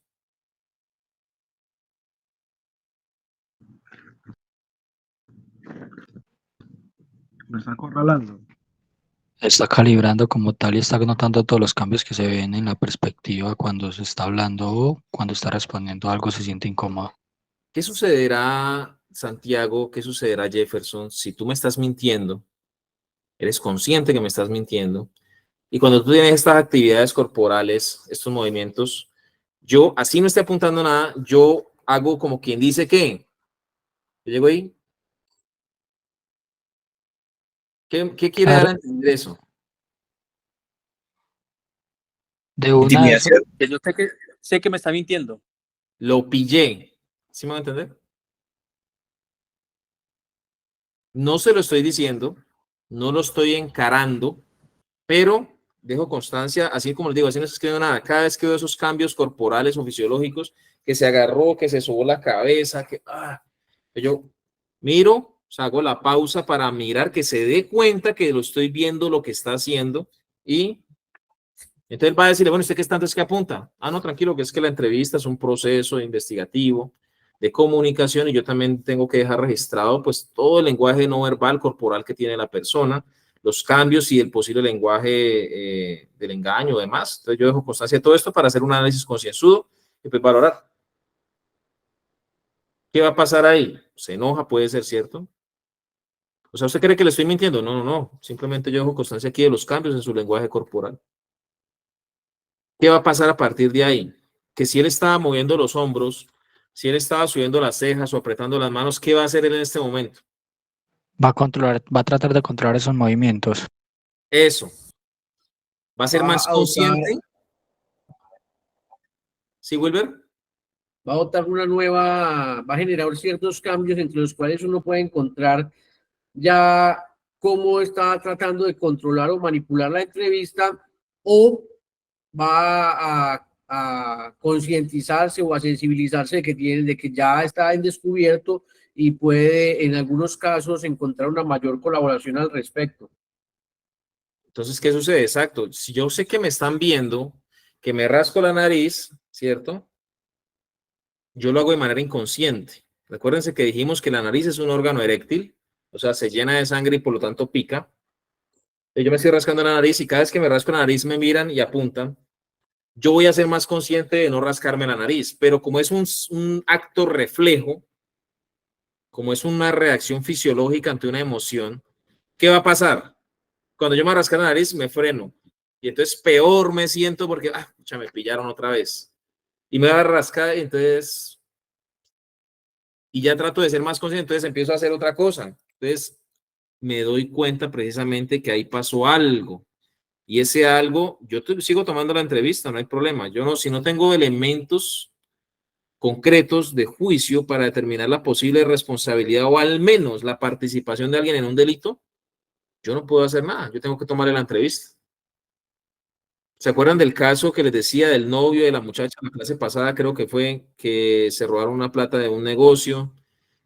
¿Me está acorralando? Está calibrando como tal y está notando todos los cambios que se ven en la perspectiva cuando se está hablando o cuando está respondiendo algo se siente incómodo. ¿Qué sucederá, Santiago? ¿Qué sucederá, Jefferson? Si tú me estás mintiendo, eres consciente que me estás mintiendo, y cuando tú tienes estas actividades corporales, estos movimientos, yo, así no esté apuntando nada, yo hago como quien dice que, yo llego ahí, ¿qué quiere dar Claro, a entender eso? de una de esas, Intimidación. Que yo sé que me está mintiendo. Lo pillé, ¿sí me va a entender? No se lo estoy diciendo, no lo estoy encarando, pero dejo constancia, así como les digo, así no se escribe nada. Cada vez que veo esos cambios corporales o fisiológicos, que se agarró, que se sobó la cabeza, que yo miro, o sea, hago la pausa para mirar, que se dé cuenta que lo estoy viendo lo que está haciendo y entonces va a decirle, bueno, ¿usted qué tanto es que apunta? Ah, no, tranquilo, que es que la entrevista es un proceso investigativo de comunicación y yo también tengo que dejar registrado pues todo el lenguaje no verbal corporal que tiene la persona, los cambios y el posible lenguaje del engaño y demás. Entonces yo dejo constancia de todo esto para hacer un análisis concienzudo y pues valorar. ¿Qué va a pasar ahí? Se enoja, puede ser cierto. O sea, ¿usted cree que le estoy mintiendo? No, no, no. Simplemente yo dejo constancia aquí de los cambios en su lenguaje corporal. ¿Qué va a pasar a partir de ahí? Que si él estaba moviendo los hombros, si él estaba subiendo las cejas o apretando las manos, ¿qué va a hacer él en este momento? va a tratar de controlar esos movimientos. Eso. ¿Va a ser Va más a adoptar, consciente? ¿Sí, Wilber? va a adoptar una nueva, va a generar ciertos cambios entre los cuales uno puede encontrar ya cómo está tratando de controlar o manipular la entrevista o va a concientizarse o a sensibilizarse de que tiene, de que ya está en descubierto y puede en algunos casos encontrar una mayor colaboración al respecto. Entonces, ¿qué sucede? Exacto. Si yo sé que me están viendo, que me rasco la nariz, ¿cierto? yo lo hago de manera inconsciente. Recuérdense que dijimos que la nariz es un órgano eréctil, o sea, se llena de sangre y por lo tanto pica. Yo me estoy rascando la nariz y cada vez que me rasco la nariz me miran y apuntan. Yo voy a ser más consciente de no rascarme la nariz, pero como es un acto reflejo, como es una reacción fisiológica ante una emoción, ¿qué va a pasar? Cuando yo me rasco la nariz, me freno. Y entonces peor me siento porque, ya me pillaron otra vez. Y me va a rascar y entonces, y ya trato de ser más consciente, entonces empiezo a hacer otra cosa. Entonces me doy cuenta precisamente que ahí pasó algo. Y ese algo, yo sigo tomando la entrevista, no hay problema. Yo no, si no tengo elementos concretos de juicio para determinar la posible responsabilidad o al menos la participación de alguien en un delito, yo no puedo hacer nada. Yo tengo que tomarle la entrevista. ¿Se acuerdan del caso que les decía del novio de la muchacha en la clase pasada? Creo que fue que se robaron una plata de un negocio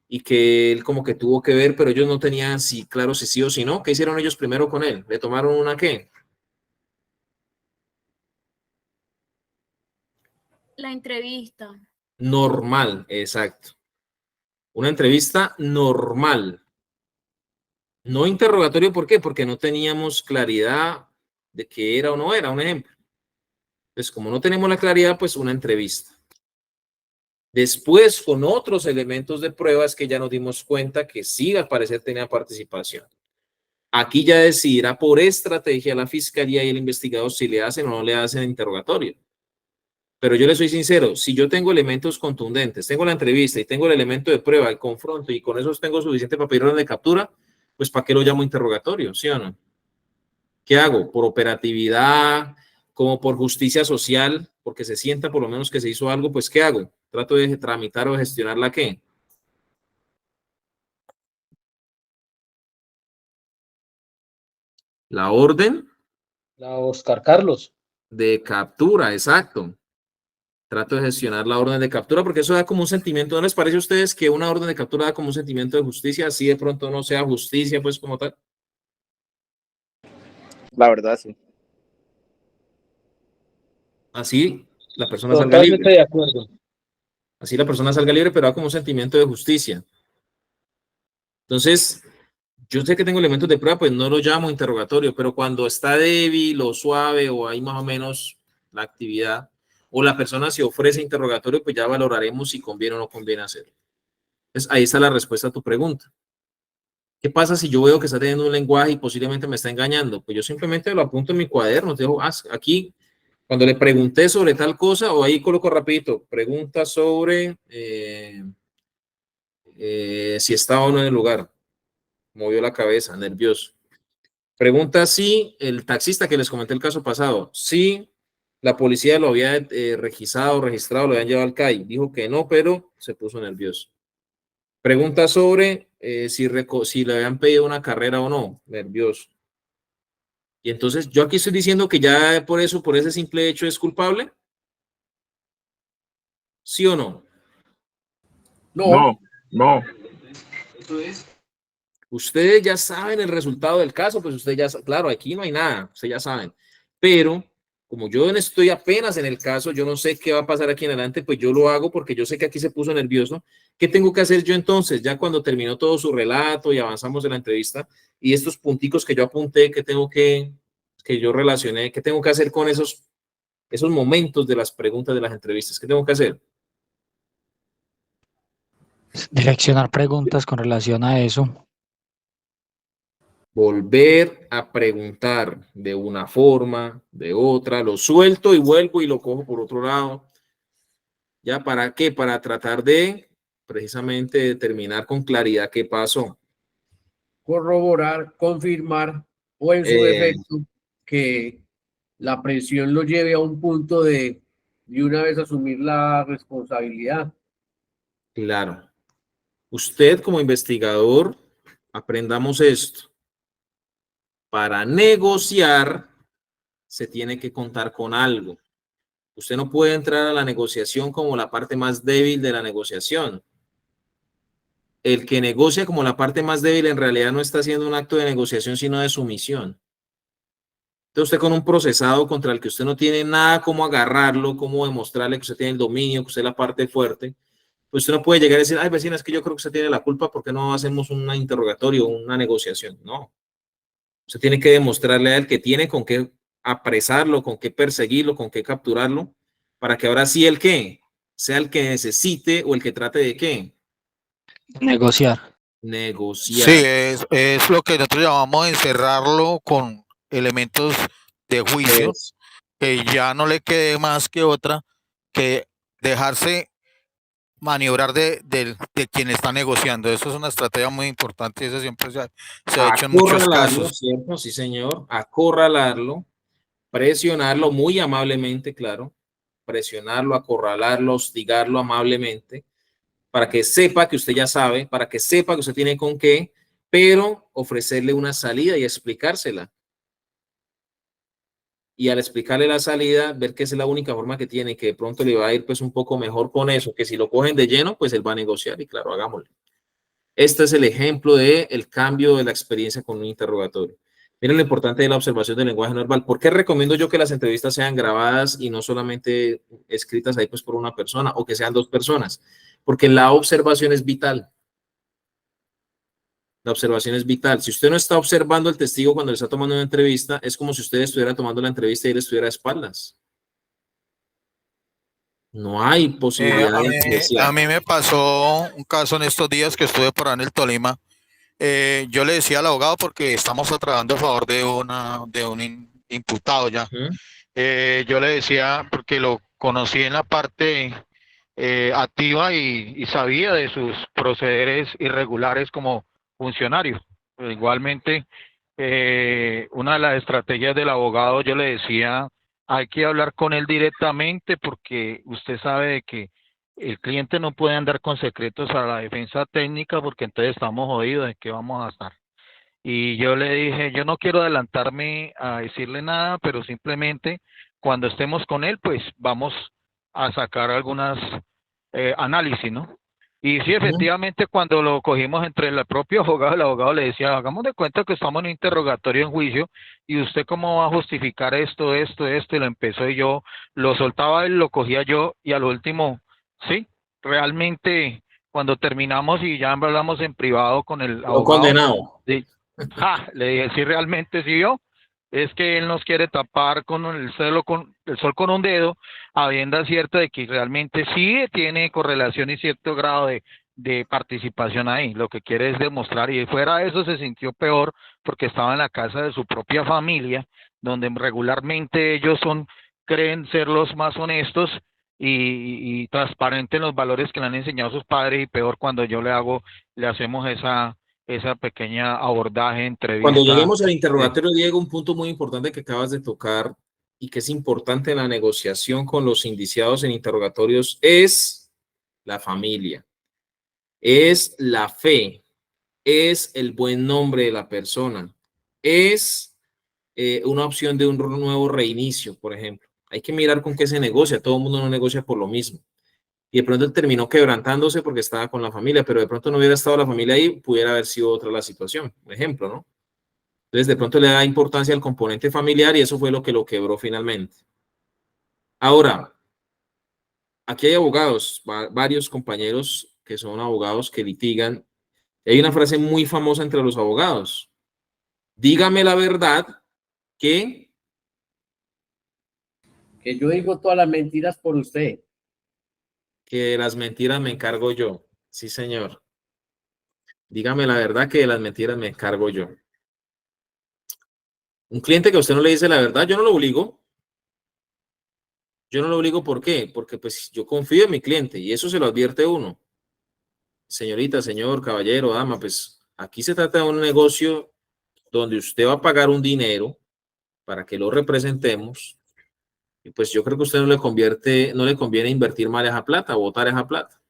y que él como que tuvo que ver, pero ellos no tenían si claro si sí o si no. ¿Qué hicieron ellos primero con él? ¿Le tomaron una qué? La entrevista. Normal, exacto. Una entrevista normal. No interrogatorio, ¿por qué? Porque no teníamos claridad de qué era o no era, un ejemplo. Entonces, como no tenemos la claridad, pues una entrevista. Después, con otros elementos de pruebas que ya nos dimos cuenta que sí, al parecer tenía participación. Aquí ya decidirá por estrategia la fiscalía y el investigador si le hacen o no le hacen interrogatorio. Pero yo le soy sincero, si yo tengo elementos contundentes, tengo la entrevista y tengo el elemento de prueba, el confronto, y con esos tengo suficiente para pedir orden de captura, pues ¿para qué lo llamo interrogatorio? ¿Sí o no? ¿Qué hago? ¿Por operatividad? ¿Como por justicia social? Porque se sienta por lo menos que se hizo algo, pues ¿qué hago? Trato de tramitar o gestionar la ¿qué? La orden La Oscar Carlos. de captura, exacto. Trato de gestionar la orden de captura porque eso da como un sentimiento. ¿No les parece a ustedes que una orden de captura da como un sentimiento de justicia? Así de pronto no sea justicia, pues como tal. La verdad, sí. Así la persona salga Totalmente libre. de acuerdo. Así la persona salga libre, pero da como un sentimiento de justicia. Entonces, yo sé que tengo elementos de prueba, pues no lo llamo interrogatorio, pero cuando está débil o suave o hay más o menos la actividad o la persona se ofrece interrogatorio, pues ya valoraremos si conviene o no conviene hacerlo. Entonces, ahí está la respuesta a tu pregunta. ¿Qué pasa si yo veo que está teniendo un lenguaje y posiblemente me está engañando? Pues yo simplemente lo apunto en mi cuaderno, te digo, aquí, cuando le pregunté sobre tal cosa, o ahí coloco rapidito, pregunta sobre si estaba o no en el lugar. Movió la cabeza, nervioso. Pregunta si el taxista que les comenté el caso pasado, si la policía lo había registrado, lo habían llevado al CAI. Dijo que no, pero se puso nervioso. Pregunta sobre si le habían pedido una carrera o no, nervioso. Y entonces yo aquí estoy diciendo que ya por eso, por ese simple hecho es culpable. ¿Sí o no? No, No. Ustedes ya saben el resultado del caso, pues ustedes ya, claro, aquí no hay nada, ustedes ya saben. Pero como yo estoy apenas en el caso, yo no sé qué va a pasar aquí en adelante, pues yo lo hago porque yo sé que aquí se puso nervioso. ¿Qué tengo que hacer yo entonces? Ya cuando terminó todo su relato y avanzamos en la entrevista y estos punticos que yo apunté, que yo relacioné, ¿qué tengo que hacer con esos momentos de las preguntas de las entrevistas? ¿Qué tengo que hacer? Direccionar preguntas con relación a eso. Volver a preguntar de una forma, de otra, lo suelto y vuelvo y lo cojo por otro lado. ¿Ya para qué? Para tratar de precisamente determinar con claridad qué pasó. corroborar, confirmar o en su defecto que la presión lo lleve a un punto de una vez asumir la responsabilidad. Claro. Usted como investigador, aprendamos esto. Para negociar se tiene que contar con algo. Usted no puede entrar a la negociación como la parte más débil de la negociación. El que negocia como la parte más débil en realidad no está haciendo un acto de negociación, sino de sumisión. Entonces usted con un procesado contra el que usted no tiene nada cómo agarrarlo, cómo demostrarle que usted tiene el dominio, que usted es la parte fuerte, pues usted no puede llegar a decir, ay, vecina, es que yo creo que usted tiene la culpa, ¿por qué no hacemos un interrogatorio, una negociación? No. Usted tiene que demostrarle a él que tiene con qué apresarlo, con qué perseguirlo, con qué capturarlo, para que ahora sí el que sea el que necesite o el que trate de qué. Negociar. Negociar. Sí, es lo que nosotros llamamos encerrarlo con elementos de juicio, Es, que ya no le quede más que otra que dejarse maniobrar de quien está negociando. Eso es una estrategia muy importante y eso siempre se ha hecho en muchos acorralarlo, casos. ¿cierto? Sí, señor. Acorralarlo, presionarlo muy amablemente, claro. Presionarlo, acorralarlo, hostigarlo amablemente, para que sepa que usted ya sabe, para que sepa que usted tiene con qué, pero ofrecerle una salida y explicársela. Y al explicarle la salida, ver que esa es la única forma que tiene, que de pronto le va a ir pues un poco mejor con eso, que si lo cogen de lleno, pues él va a negociar y claro, hagámoslo. Este es el ejemplo del cambio de la experiencia con un interrogatorio. Miren lo importante de la observación del lenguaje no verbal. ¿Por qué recomiendo yo que las entrevistas sean grabadas y no solamente escritas ahí pues por una persona o que sean dos personas? Porque la observación es vital. La observación es vital. Si usted no está observando al testigo cuando le está tomando una entrevista, es como si usted estuviera tomando la entrevista y él estuviera a espaldas. No hay posibilidad de apreciar. A mí me pasó un caso en estos días que estuve por ahí en el Tolima. Yo le decía al abogado, porque estamos trabajando a favor de un imputado ya. Yo le decía, porque lo conocí en la parte activa y sabía de sus procederes irregulares como funcionario. Pero igualmente, una de las estrategias del abogado, yo le decía, hay que hablar con él directamente porque usted sabe de que el cliente no puede andar con secretos a la defensa técnica porque entonces estamos jodidos de qué vamos a estar. Y yo le dije, yo no quiero adelantarme a decirle nada, pero simplemente cuando estemos con él, pues vamos a sacar algunas análisis, ¿no? Y sí, efectivamente, cuando lo cogimos entre el propio abogado, el abogado le decía, hagamos de cuenta que estamos en un interrogatorio en juicio y usted cómo va a justificar esto, y lo empezó y yo lo soltaba él, lo cogía yo y al último, sí, realmente cuando terminamos y ya hablamos en privado con el Lo abogado, condenado. le dije, sí, realmente sí vio, es que él nos quiere tapar con el sol con un dedo, habiendo cierto de que realmente sí tiene correlación y cierto grado de participación ahí. Lo que quiere es demostrar, y fuera de eso se sintió peor porque estaba en la casa de su propia familia, donde regularmente ellos creen ser los más honestos y transparentes en los valores que le han enseñado sus padres, y peor cuando yo le hacemos esa pequeña abordaje, entrevista. Cuando lleguemos al interrogatorio, Diego, un punto muy importante que acabas de tocar y que es importante en la negociación con los indiciados en interrogatorios es la familia, es la fe, es el buen nombre de la persona, es una opción de un nuevo reinicio, por ejemplo. Hay que mirar con qué se negocia, todo el mundo no negocia por lo mismo. Y de pronto él terminó quebrantándose porque estaba con la familia, pero de pronto no hubiera estado la familia ahí, pudiera haber sido otra la situación, por ejemplo, ¿no? Entonces, de pronto le da importancia al componente familiar y eso fue lo que lo quebró finalmente. Ahora, aquí hay abogados, varios compañeros que son abogados que litigan. Hay una frase muy famosa entre los abogados. Dígame la verdad que yo digo todas las mentiras por usted. Que de las mentiras me encargo yo. Sí, señor. Dígame la verdad que de las mentiras me encargo yo. Un cliente que a usted no le dice la verdad, yo no lo obligo. Yo no lo obligo, ¿por qué? Porque pues yo confío en mi cliente y eso se lo advierte uno. Señorita, señor, caballero, dama, pues aquí se trata de un negocio donde usted va a pagar un dinero para que lo representemos y pues yo creo que a usted no le conviene invertir mal esa plata o botar esa plata,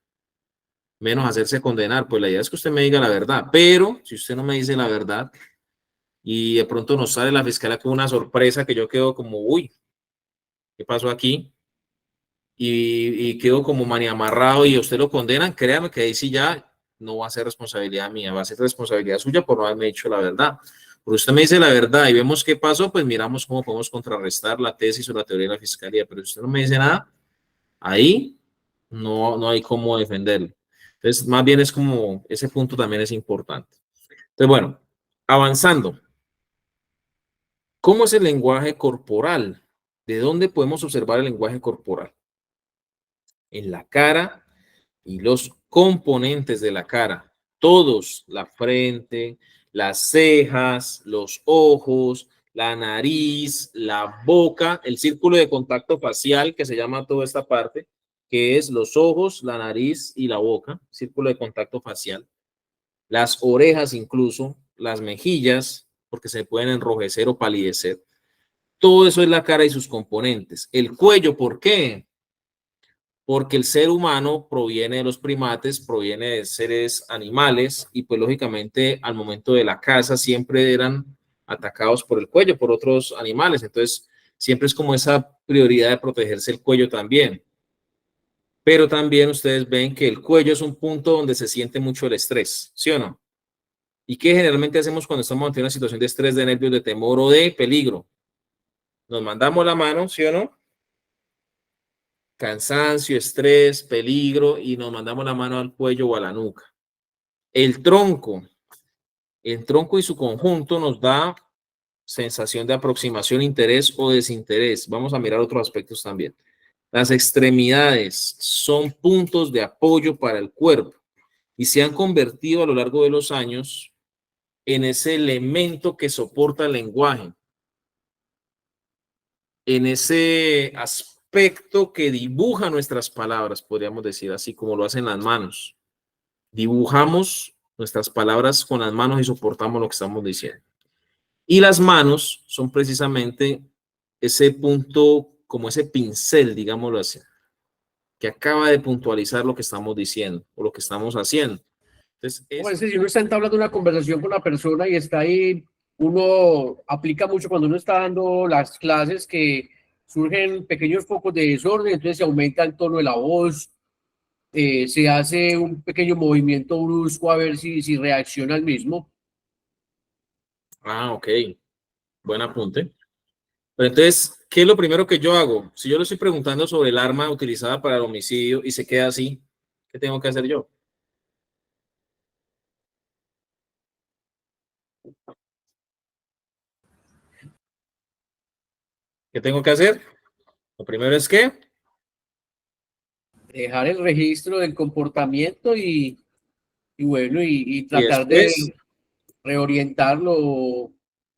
menos hacerse condenar. Pues la idea es que usted me diga la verdad, pero si usted no me dice la verdad y de pronto nos sale la fiscalía con una sorpresa que yo quedo como, uy, ¿qué pasó aquí? Y quedo como maniamarrado y usted lo condenan, créame que ahí sí ya no va a ser responsabilidad mía, va a ser responsabilidad suya por no haberme dicho la verdad. Porque usted me dice la verdad y vemos qué pasó, pues miramos cómo podemos contrarrestar la tesis o la teoría de la fiscalía, pero si usted no me dice nada, ahí no hay cómo defenderlo. Entonces, más bien es como, ese punto también es importante. Entonces, bueno, avanzando. ¿Cómo es el lenguaje corporal? ¿De dónde podemos observar el lenguaje corporal? En la cara y los componentes de la cara. Todos, la frente, las cejas, los ojos, la nariz, la boca, el círculo de contacto facial que se llama toda esta parte, que es los ojos, la nariz y la boca, círculo de contacto facial. Las orejas incluso, las mejillas, porque se pueden enrojecer o palidecer. Todo eso es la cara y sus componentes. El cuello, ¿por qué? Porque el ser humano proviene de los primates, proviene de seres animales y pues lógicamente al momento de la caza siempre eran atacados por el cuello, por otros animales. Entonces siempre es como esa prioridad de protegerse el cuello también. Pero también ustedes ven que el cuello es un punto donde se siente mucho el estrés, ¿sí o no? ¿Y qué generalmente hacemos cuando estamos ante una situación de estrés, de nervios, de temor o de peligro? Nos mandamos la mano, ¿sí o no? Cansancio, estrés, peligro, y nos mandamos la mano al cuello o a la nuca. El tronco y su conjunto nos da sensación de aproximación, interés o desinterés. Vamos a mirar otros aspectos también. Las extremidades son puntos de apoyo para el cuerpo y se han convertido a lo largo de los años en ese elemento que soporta el lenguaje, en ese aspecto que dibuja nuestras palabras, podríamos decir, así como lo hacen las manos. Dibujamos nuestras palabras con las manos y soportamos lo que estamos diciendo. Y las manos son precisamente ese punto, como ese pincel, digámoslo así, que acaba de puntualizar lo que estamos diciendo o lo que estamos haciendo. Entonces, Pues, si uno está entablando una conversación con la persona y está ahí, uno aplica mucho cuando uno está dando las clases que surgen pequeños focos de desorden, entonces se aumenta el tono de la voz, se hace un pequeño movimiento brusco a ver si reacciona al mismo. Ah, ok. Buen apunte. Pero entonces, ¿qué es lo primero que yo hago? Si yo le estoy preguntando sobre el arma utilizada para el homicidio y se queda así, ¿qué tengo que hacer yo? ¿Qué tengo que hacer? Lo primero es que Dejar el registro del comportamiento y bueno, y tratar después, de reorientarlo o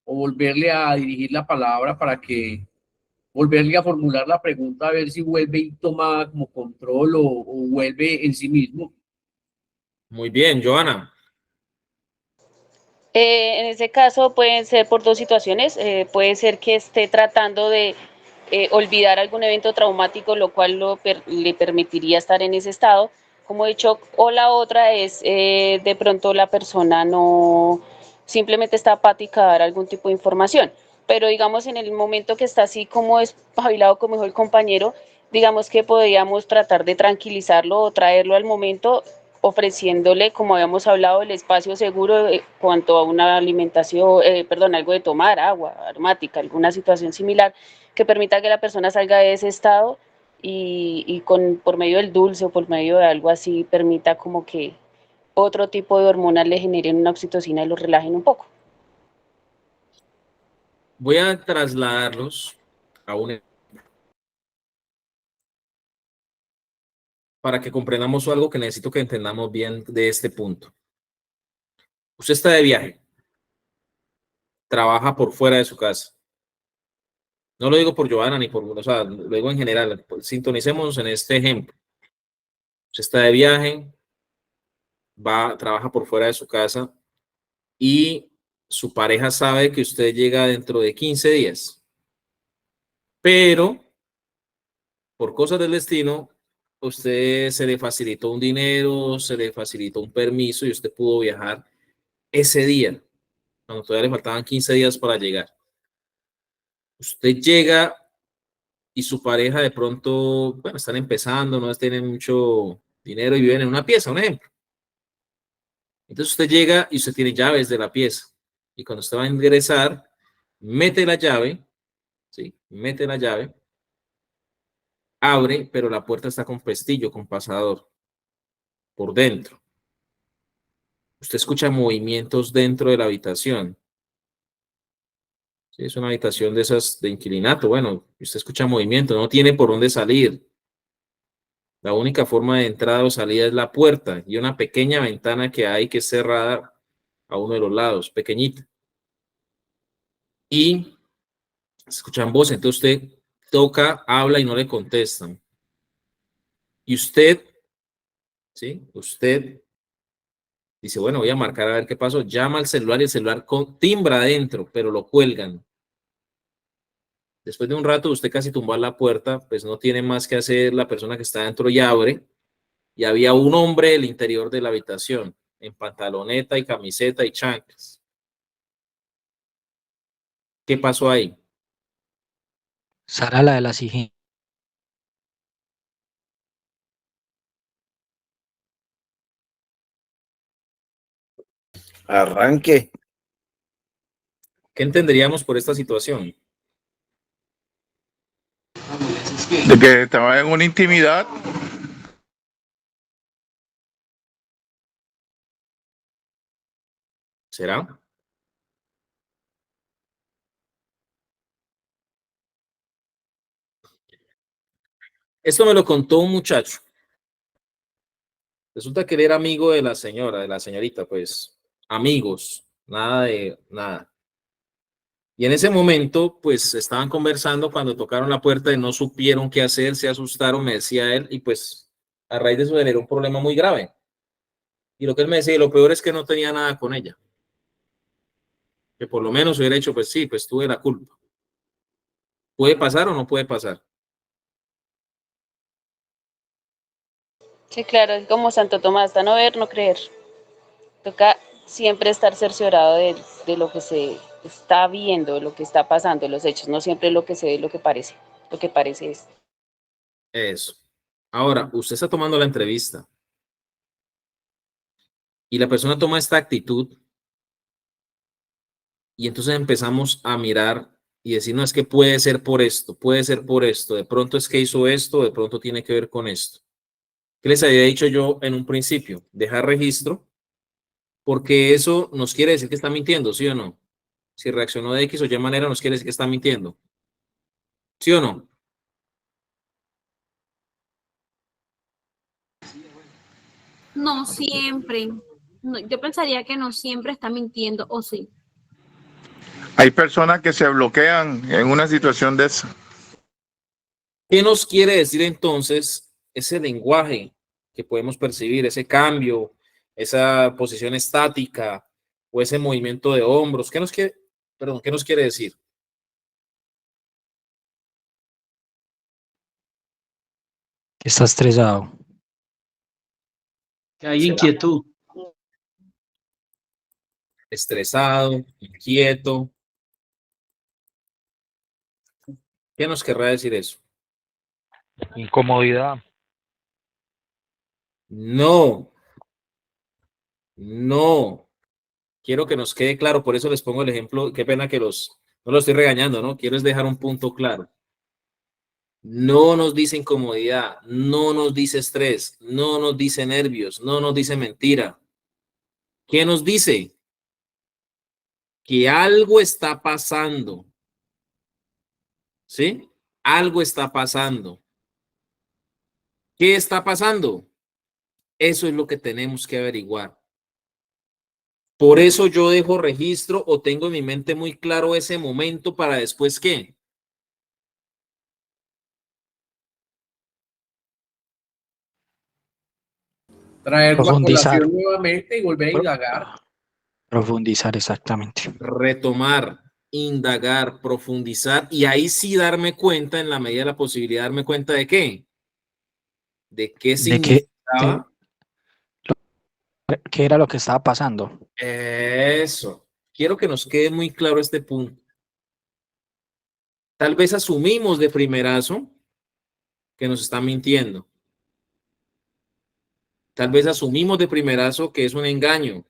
volverle a dirigir la palabra para que volverle a formular la pregunta a ver si vuelve y toma como control o vuelve en sí mismo. muy bien, Joana. En este caso pueden ser por dos situaciones. Puede ser que esté tratando de olvidar algún evento traumático, lo cual le permitiría estar en ese estado, como he dicho, o la otra es de pronto la persona no simplemente está apática a dar algún tipo de información. Pero digamos en el momento que está así como espabilado, como dijo el compañero, digamos que podríamos tratar de tranquilizarlo o traerlo al momento ofreciéndole, como habíamos hablado, el espacio seguro en cuanto a una alimentación, algo de tomar, agua aromática, alguna situación similar que permita que la persona salga de ese estado y por medio del dulce o por medio de algo así permita como que otro tipo de hormonas le generen una oxitocina y lo relajen un poco. Voy a trasladarlos a un para que comprendamos algo que necesito que entendamos bien de este punto. Usted está de viaje, trabaja por fuera de su casa. No lo digo por Joana ni por, o sea, lo digo en general. Sintonicemos en este ejemplo. Usted está de viaje, trabaja por fuera de su casa y su pareja sabe que usted llega dentro de 15 días. Pero, por cosas del destino, usted se le facilitó un dinero, se le facilitó un permiso y usted pudo viajar ese día, cuando todavía le faltaban 15 días para llegar. Usted llega y su pareja de pronto, bueno, están empezando, no tienen mucho dinero y viven en una pieza, un ejemplo. Entonces usted llega y usted tiene llaves de la pieza. Y cuando usted va a ingresar, mete la llave, ¿sí? Mete la llave, abre, pero la puerta está con pestillo, con pasador, por dentro. Usted escucha movimientos dentro de la habitación. Sí, es una habitación de esas de inquilinato. Bueno, usted escucha movimiento, no tiene por dónde salir. La única forma de entrada o salida es la puerta y una pequeña ventana que hay que es cerrada a uno de los lados, pequeñita. Y escuchan voces, entonces usted toca, habla y no le contestan. Y usted, ¿sí? Usted dice, bueno, voy a marcar a ver qué pasó. Llama al celular y el celular timbra adentro, pero lo cuelgan. Después de un rato, usted casi tumbó la puerta, pues no tiene más que hacer la persona que está dentro y abre. Y había un hombre en el interior de la habitación, en pantaloneta y camiseta y chanclas. ¿Qué pasó ahí? Sara, la de la SIGIN. Arranque. ¿Qué entenderíamos por esta situación? De que estaba en una intimidad. ¿Será? Esto me lo contó un muchacho. Resulta que él era amigo de la señora, de la señorita, pues amigos, nada de nada. Y en ese momento, pues estaban conversando cuando tocaron la puerta y no supieron qué hacer, se asustaron, me decía él, y pues a raíz de eso generó un problema muy grave. Y lo que él me decía, y lo peor es que no tenía nada con ella. Que por lo menos hubiera hecho, pues sí, pues tuve la culpa. ¿Puede pasar o no puede pasar? Sí, claro, es como Santo Tomás, da no ver, no creer. Toca siempre estar cerciorado de lo que se está viendo, de lo que está pasando, los hechos, no siempre lo que se ve, lo que parece es. Eso. Ahora, usted está tomando la entrevista y la persona toma esta actitud y entonces empezamos a mirar y decir, no, es que puede ser por esto, puede ser por esto, de pronto es que hizo esto, de pronto tiene que ver con esto. ¿Qué les había dicho yo en un principio? Dejar registro, porque eso nos quiere decir que está mintiendo, ¿sí o no? Si reaccionó de X o Y manera, nos quiere decir que está mintiendo. ¿Sí o no? No siempre. No, yo pensaría que no siempre está mintiendo, o sí. Hay personas que se bloquean en una situación de esa. ¿Qué nos quiere decir entonces ese lenguaje que podemos percibir, ese cambio, esa posición estática o ese movimiento de hombros? ¿Qué nos quiere decir? Que está estresado. Que hay inquietud. Estresado, inquieto. ¿Qué nos querrá decir eso? Incomodidad. No. No. Quiero que nos quede claro, por eso les pongo el ejemplo. Qué pena que no los estoy regañando, ¿no? Quiero es dejar un punto claro. No nos dice incomodidad, no nos dice estrés, no nos dice nervios, no nos dice mentira. ¿Qué nos dice? Que algo está pasando. ¿Sí? Algo está pasando. ¿Qué está pasando? Eso es lo que tenemos que averiguar. Por eso yo dejo registro o tengo en mi mente muy claro ese momento para después ¿qué? Traerlo a Profundizar. colación nuevamente y volver a indagar. Profundizar, exactamente. Retomar, indagar, profundizar y ahí sí darme cuenta, en la medida de la posibilidad, darme cuenta de qué. De qué De qué significaba. qué era lo que estaba pasando. Eso. Quiero que nos quede muy claro este punto. Tal vez asumimos de primerazo que nos están mintiendo. Tal vez asumimos de primerazo que es un engaño.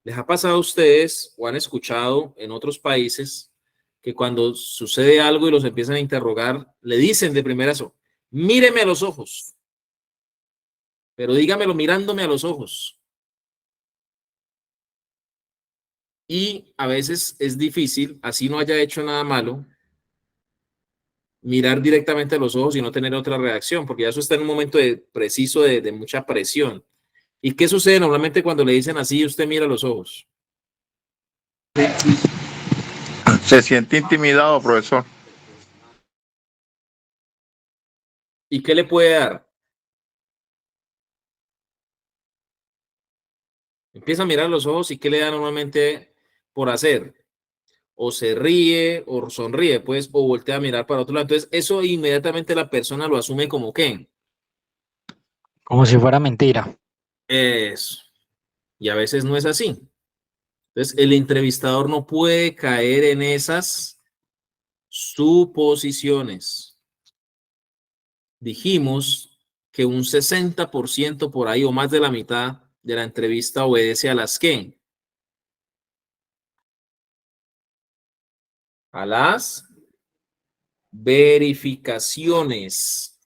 ¿Les ha pasado a ustedes o han escuchado en otros países que cuando sucede algo y los empiezan a interrogar, le dicen de primerazo, Míreme a los ojos, pero dígamelo mirándome a los ojos. Y a veces es difícil, así no haya hecho nada malo, mirar directamente a los ojos y no tener otra reacción, porque ya eso está en un momento preciso de mucha presión. ¿Y qué sucede normalmente cuando le dicen así y usted mira a los ojos? Se siente intimidado, profesor. ¿Y qué le puede dar? Empieza a mirar los ojos y ¿qué le da normalmente por hacer? O se ríe o sonríe, pues, o voltea a mirar para otro lado. Entonces, eso inmediatamente la persona lo asume como ¿qué? Como si fuera mentira. Eso. Y a veces no es así. Entonces, el entrevistador no puede caer en esas suposiciones. Dijimos que un 60% por ahí o más de la mitad de la entrevista obedece a las ¿qué? A las verificaciones.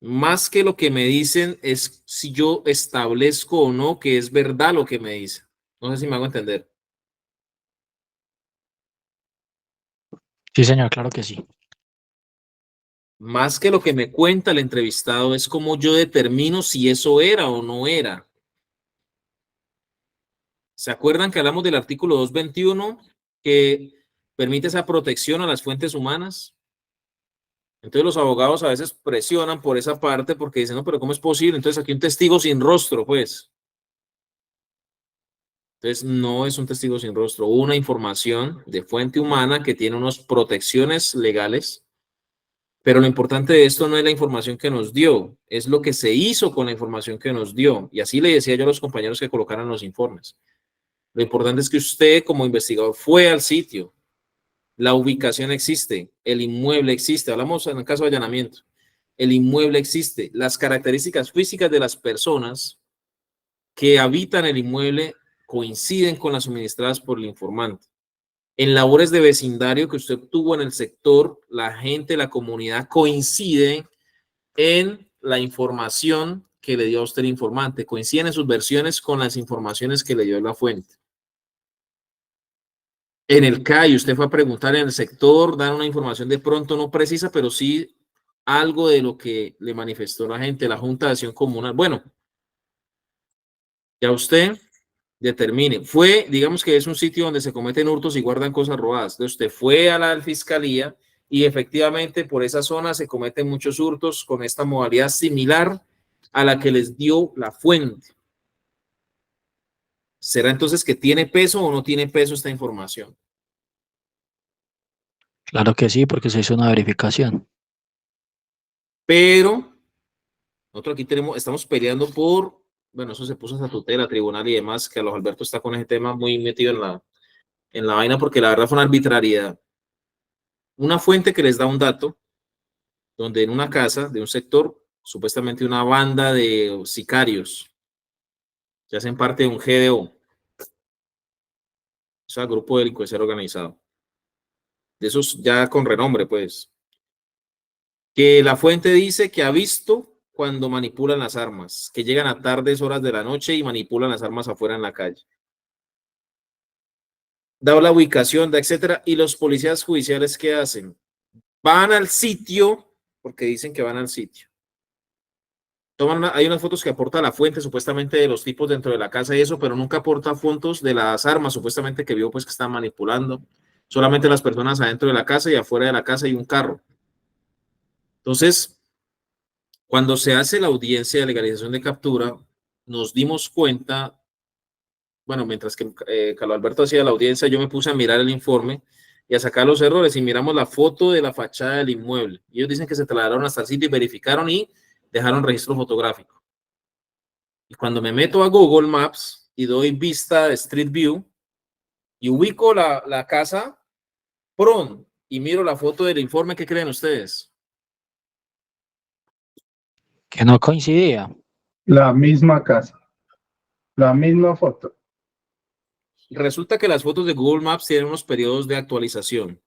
Más que lo que me dicen es si yo establezco o no que es verdad lo que me dicen. No sé si me hago entender. Sí, señor, claro que sí. Más que lo que me cuenta el entrevistado es cómo yo determino si eso era o no era. ¿Se acuerdan que hablamos del artículo 221 que permite esa protección a las fuentes humanas? Entonces los abogados a veces presionan por esa parte porque dicen, no, pero ¿cómo es posible? Entonces aquí un testigo sin rostro, pues. Entonces no es un testigo sin rostro, una información de fuente humana que tiene unas protecciones legales, pero lo importante de esto no es la información que nos dio, es lo que se hizo con la información que nos dio. Y así le decía yo a los compañeros que colocaran los informes. Lo importante es que usted como investigador fue al sitio, la ubicación existe, el inmueble existe, hablamos en el caso de allanamiento, el inmueble existe, las características físicas de las personas que habitan el inmueble coinciden con las suministradas por el informante. En labores de vecindario que usted obtuvo en el sector, la gente, la comunidad coincide en la información que le dio a usted el informante, coinciden en sus versiones con las informaciones que le dio la fuente. En el CAI, usted fue a preguntar en el sector, dan una información de pronto no precisa, pero sí algo de lo que le manifestó la gente, la Junta de Acción Comunal. Bueno, ya usted determine. Fue, digamos que es un sitio donde se cometen hurtos y guardan cosas robadas. Entonces usted fue a la fiscalía y efectivamente por esa zona se cometen muchos hurtos con esta modalidad similar a la que les dio la fuente. ¿Será entonces que tiene peso o no tiene peso esta información? Claro que sí, porque se hizo una verificación. Pero nosotros aquí estamos peleando por, bueno, eso se puso hasta tutela, tribunal y demás, que a los Alberto está con ese tema muy metido en la vaina porque la verdad fue una arbitrariedad. Una fuente que les da un dato, donde en una casa de un sector, supuestamente una banda de sicarios que hacen parte de un GDO, o sea, grupo de delincuencia organizado, de esos ya con renombre, pues, que la fuente dice que ha visto cuando manipulan las armas, que llegan a tardes horas de la noche y manipulan las armas afuera en la calle. Da la ubicación, da etcétera, y los policías judiciales, ¿qué hacen? Van al sitio, porque dicen que van al sitio. Hay unas fotos que aporta la fuente, supuestamente, de los tipos dentro de la casa y eso, pero nunca aporta fotos de las armas, supuestamente, que vio, pues, que están manipulando. Solamente las personas adentro de la casa y afuera de la casa y un carro. Entonces, cuando se hace la audiencia de legalización de captura, nos dimos cuenta, bueno, mientras que Carlos Alberto hacía la audiencia, yo me puse a mirar el informe y a sacar los errores y miramos la foto de la fachada del inmueble. Y ellos dicen que se trasladaron hasta el sitio y verificaron y dejaron registro fotográfico. Y cuando me meto a Google Maps y doy vista de Street View y ubico la casa PRON y miro la foto del informe, ¿qué creen ustedes? Que no coincidía. La misma casa, la misma foto. Resulta que las fotos de Google Maps tienen unos periodos de actualización.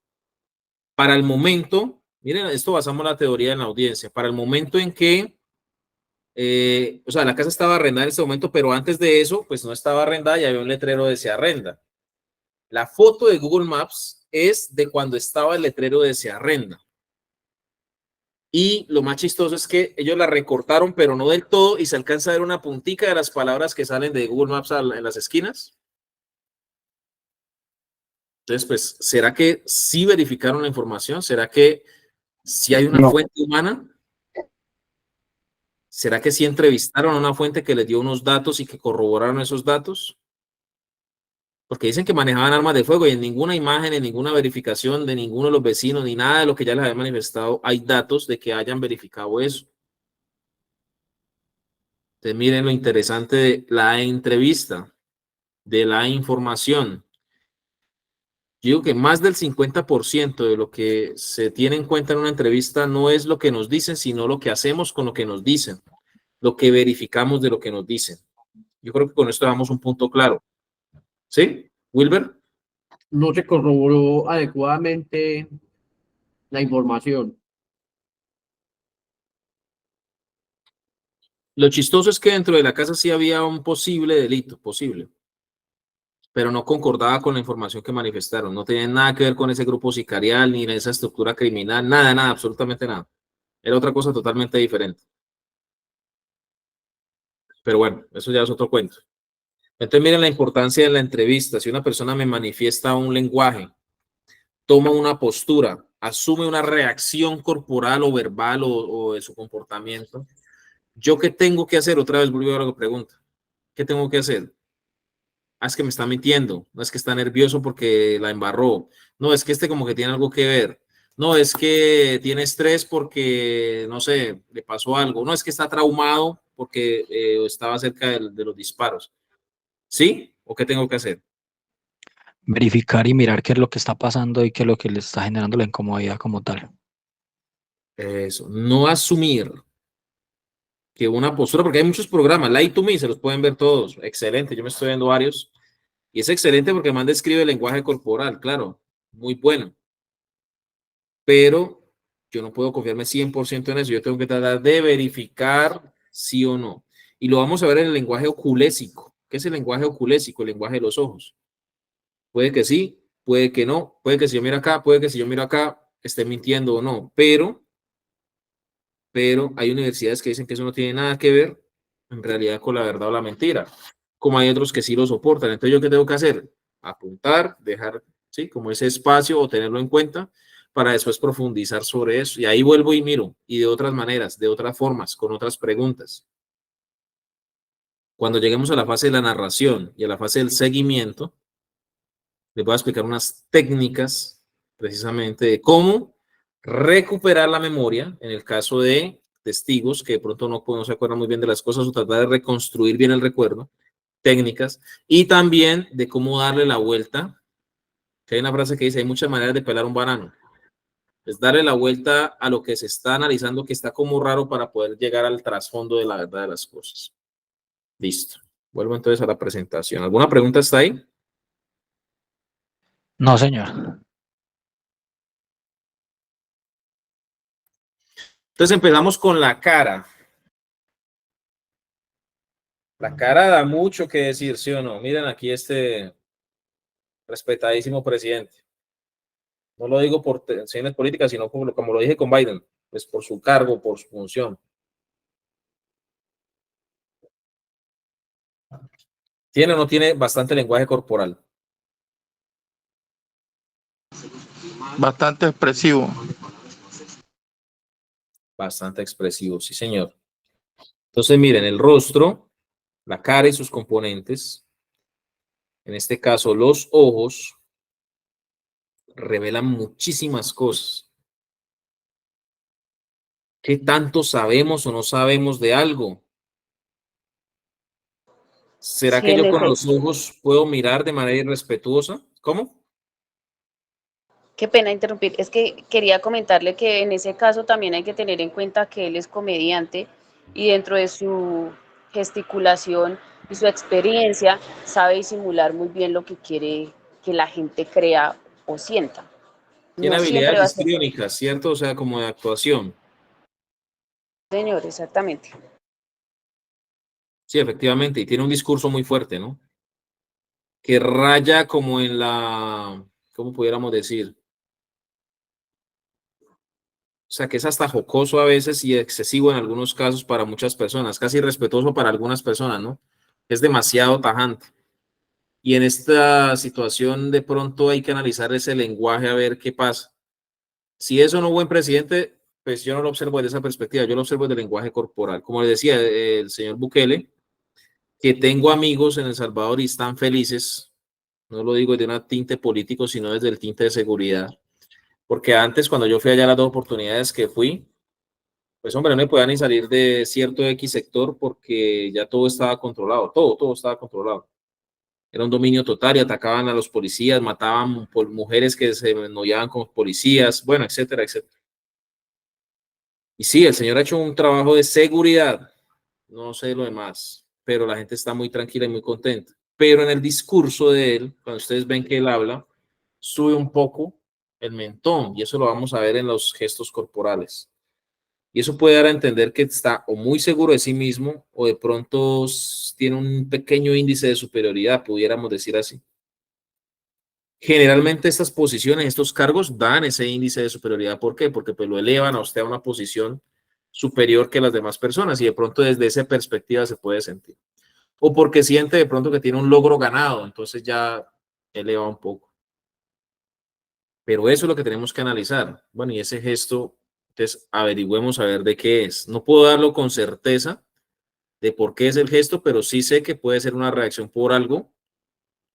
Para el momento, miren, esto basamos la teoría en la audiencia. Para el momento en que, o sea, la casa estaba arrendada en este momento, pero antes de eso, pues no estaba arrendada y había un letrero de se arrenda. La foto de Google Maps es de cuando estaba el letrero de se arrenda. Y lo más chistoso es que ellos la recortaron, pero no del todo, y se alcanza a ver una puntica de las palabras que salen de Google Maps en las esquinas. Entonces, pues, ¿será que sí verificaron la información? ¿Será que sí hay una fuente humana? ¿Será que sí entrevistaron a una fuente que les dio unos datos y que corroboraron esos datos? Porque dicen que manejaban armas de fuego y en ninguna imagen, en ninguna verificación de ninguno de los vecinos, ni nada de lo que ya les había manifestado, hay datos de que hayan verificado eso. Entonces, miren lo interesante de la entrevista, de la información. Yo digo que más del 50% de lo que se tiene en cuenta en una entrevista no es lo que nos dicen, sino lo que hacemos con lo que nos dicen, lo que verificamos de lo que nos dicen. Yo creo que con esto damos un punto claro. ¿Sí, Wilber? No se corroboró adecuadamente la información. Lo chistoso es que dentro de la casa sí había un posible delito, posible, pero no concordaba con la información que manifestaron. No tenía nada que ver con ese grupo sicarial ni esa estructura criminal, nada, absolutamente nada. Era otra cosa totalmente diferente. Pero bueno, eso ya es otro cuento. Entonces miren la importancia de la entrevista. Si una persona me manifiesta un lenguaje, toma una postura, asume una reacción corporal o verbal o de su comportamiento, ¿yo qué tengo que hacer? Otra vez volvió a la pregunta. ¿Qué tengo que hacer? Ah, es que me está mintiendo. No es que está nervioso porque la embarró. No, es que como que tiene algo que ver. No, es que tiene estrés porque, no sé, le pasó algo. No, es que está traumado porque estaba cerca de los disparos. ¿Sí? ¿O qué tengo que hacer? Verificar y mirar qué es lo que está pasando y qué es lo que le está generando la incomodidad como tal. Eso, no asumir que una postura, porque hay muchos programas, Lie to Me, se los pueden ver todos, excelente, yo me estoy viendo varios, y es excelente porque man describe el lenguaje corporal, claro, muy bueno, pero yo no puedo confiarme 100% en eso, yo tengo que tratar de verificar sí o no, y lo vamos a ver en el lenguaje oculésico. ¿Qué es el lenguaje oculésico? El lenguaje de los ojos. Puede que sí, puede que no, puede que si yo miro acá, puede que si yo miro acá, esté mintiendo o no, pero hay universidades que dicen que eso no tiene nada que ver en realidad con la verdad o la mentira, como hay otros que sí lo soportan. Entonces, ¿yo qué tengo que hacer? Apuntar, dejar, ¿sí? Como ese espacio o tenerlo en cuenta para después profundizar sobre eso. Y ahí vuelvo y miro, y de otras maneras, de otras formas, con otras preguntas. Cuando lleguemos a la fase de la narración y a la fase del seguimiento, les voy a explicar unas técnicas precisamente de cómo recuperar la memoria en el caso de testigos que de pronto no se acuerdan muy bien de las cosas o tratar de reconstruir bien el recuerdo, técnicas, y también de cómo darle la vuelta, que hay una frase que dice, hay muchas maneras de pelar un banano, es darle la vuelta a lo que se está analizando que está como raro para poder llegar al trasfondo de la verdad de las cosas. Listo. Vuelvo entonces a la presentación. ¿Alguna pregunta está ahí? No, señor. Entonces empezamos con la cara. La cara da mucho que decir, ¿sí o no? Miren aquí este respetadísimo presidente. No lo digo por tensiones políticas, sino como lo dije con Biden, pues por su cargo, por su función. ¿Tiene o no tiene bastante lenguaje corporal? Bastante expresivo. Bastante expresivo, sí, señor. Entonces, miren, el rostro, la cara y sus componentes, en este caso los ojos, revelan muchísimas cosas. ¿Qué tanto sabemos o no sabemos de algo? ¿Será Sí, que en yo con efecto. los ojos puedo mirar de manera irrespetuosa? ¿Cómo? Qué pena interrumpir. Es que quería comentarle que en ese caso también hay que tener en cuenta que él es comediante y dentro de su gesticulación y su experiencia sabe disimular muy bien lo que quiere que la gente crea o sienta. Tiene No siempre va habilidades a ser. histriónicas, ¿cierto? O sea, como de actuación. Señor, exactamente. Sí, efectivamente, y tiene un discurso muy fuerte, ¿no? Que raya como en la, ¿cómo pudiéramos decir? O sea, que es hasta jocoso a veces y excesivo en algunos casos para muchas personas, casi irrespetuoso para algunas personas, ¿no? Es demasiado tajante. Y en esta situación de pronto hay que analizar ese lenguaje a ver qué pasa. Si es o no buen presidente, pues yo no lo observo desde esa perspectiva, yo lo observo desde el lenguaje corporal. Como le decía el señor Bukele, que tengo amigos en El Salvador y están felices, no lo digo desde un tinte político, sino desde el tinte de seguridad. Porque antes, cuando yo fui allá las 2 oportunidades que fui, pues hombre, no me podía ni salir de cierto X sector porque ya todo estaba controlado, todo estaba controlado. Era un dominio total y atacaban a los policías, mataban por mujeres que se enollaban con policías, bueno, etcétera, etcétera. Y sí, el señor ha hecho un trabajo de seguridad, no sé lo demás, pero la gente está muy tranquila y muy contenta. Pero en el discurso de él, cuando ustedes ven que él habla, sube un poco el mentón y eso lo vamos a ver en los gestos corporales. Y eso puede dar a entender que está o muy seguro de sí mismo o de pronto tiene un pequeño índice de superioridad, pudiéramos decir así. Generalmente estas posiciones, estos cargos dan ese índice de superioridad. ¿Por qué? Porque pues lo elevan a usted a una posición superior que las demás personas y de pronto desde esa perspectiva se puede sentir. O porque siente de pronto que tiene un logro ganado, entonces ya eleva un poco. Pero eso es lo que tenemos que analizar. Bueno, y ese gesto, entonces averigüemos a ver de qué es. No puedo darlo con certeza de por qué es el gesto, pero sí sé que puede ser una reacción por algo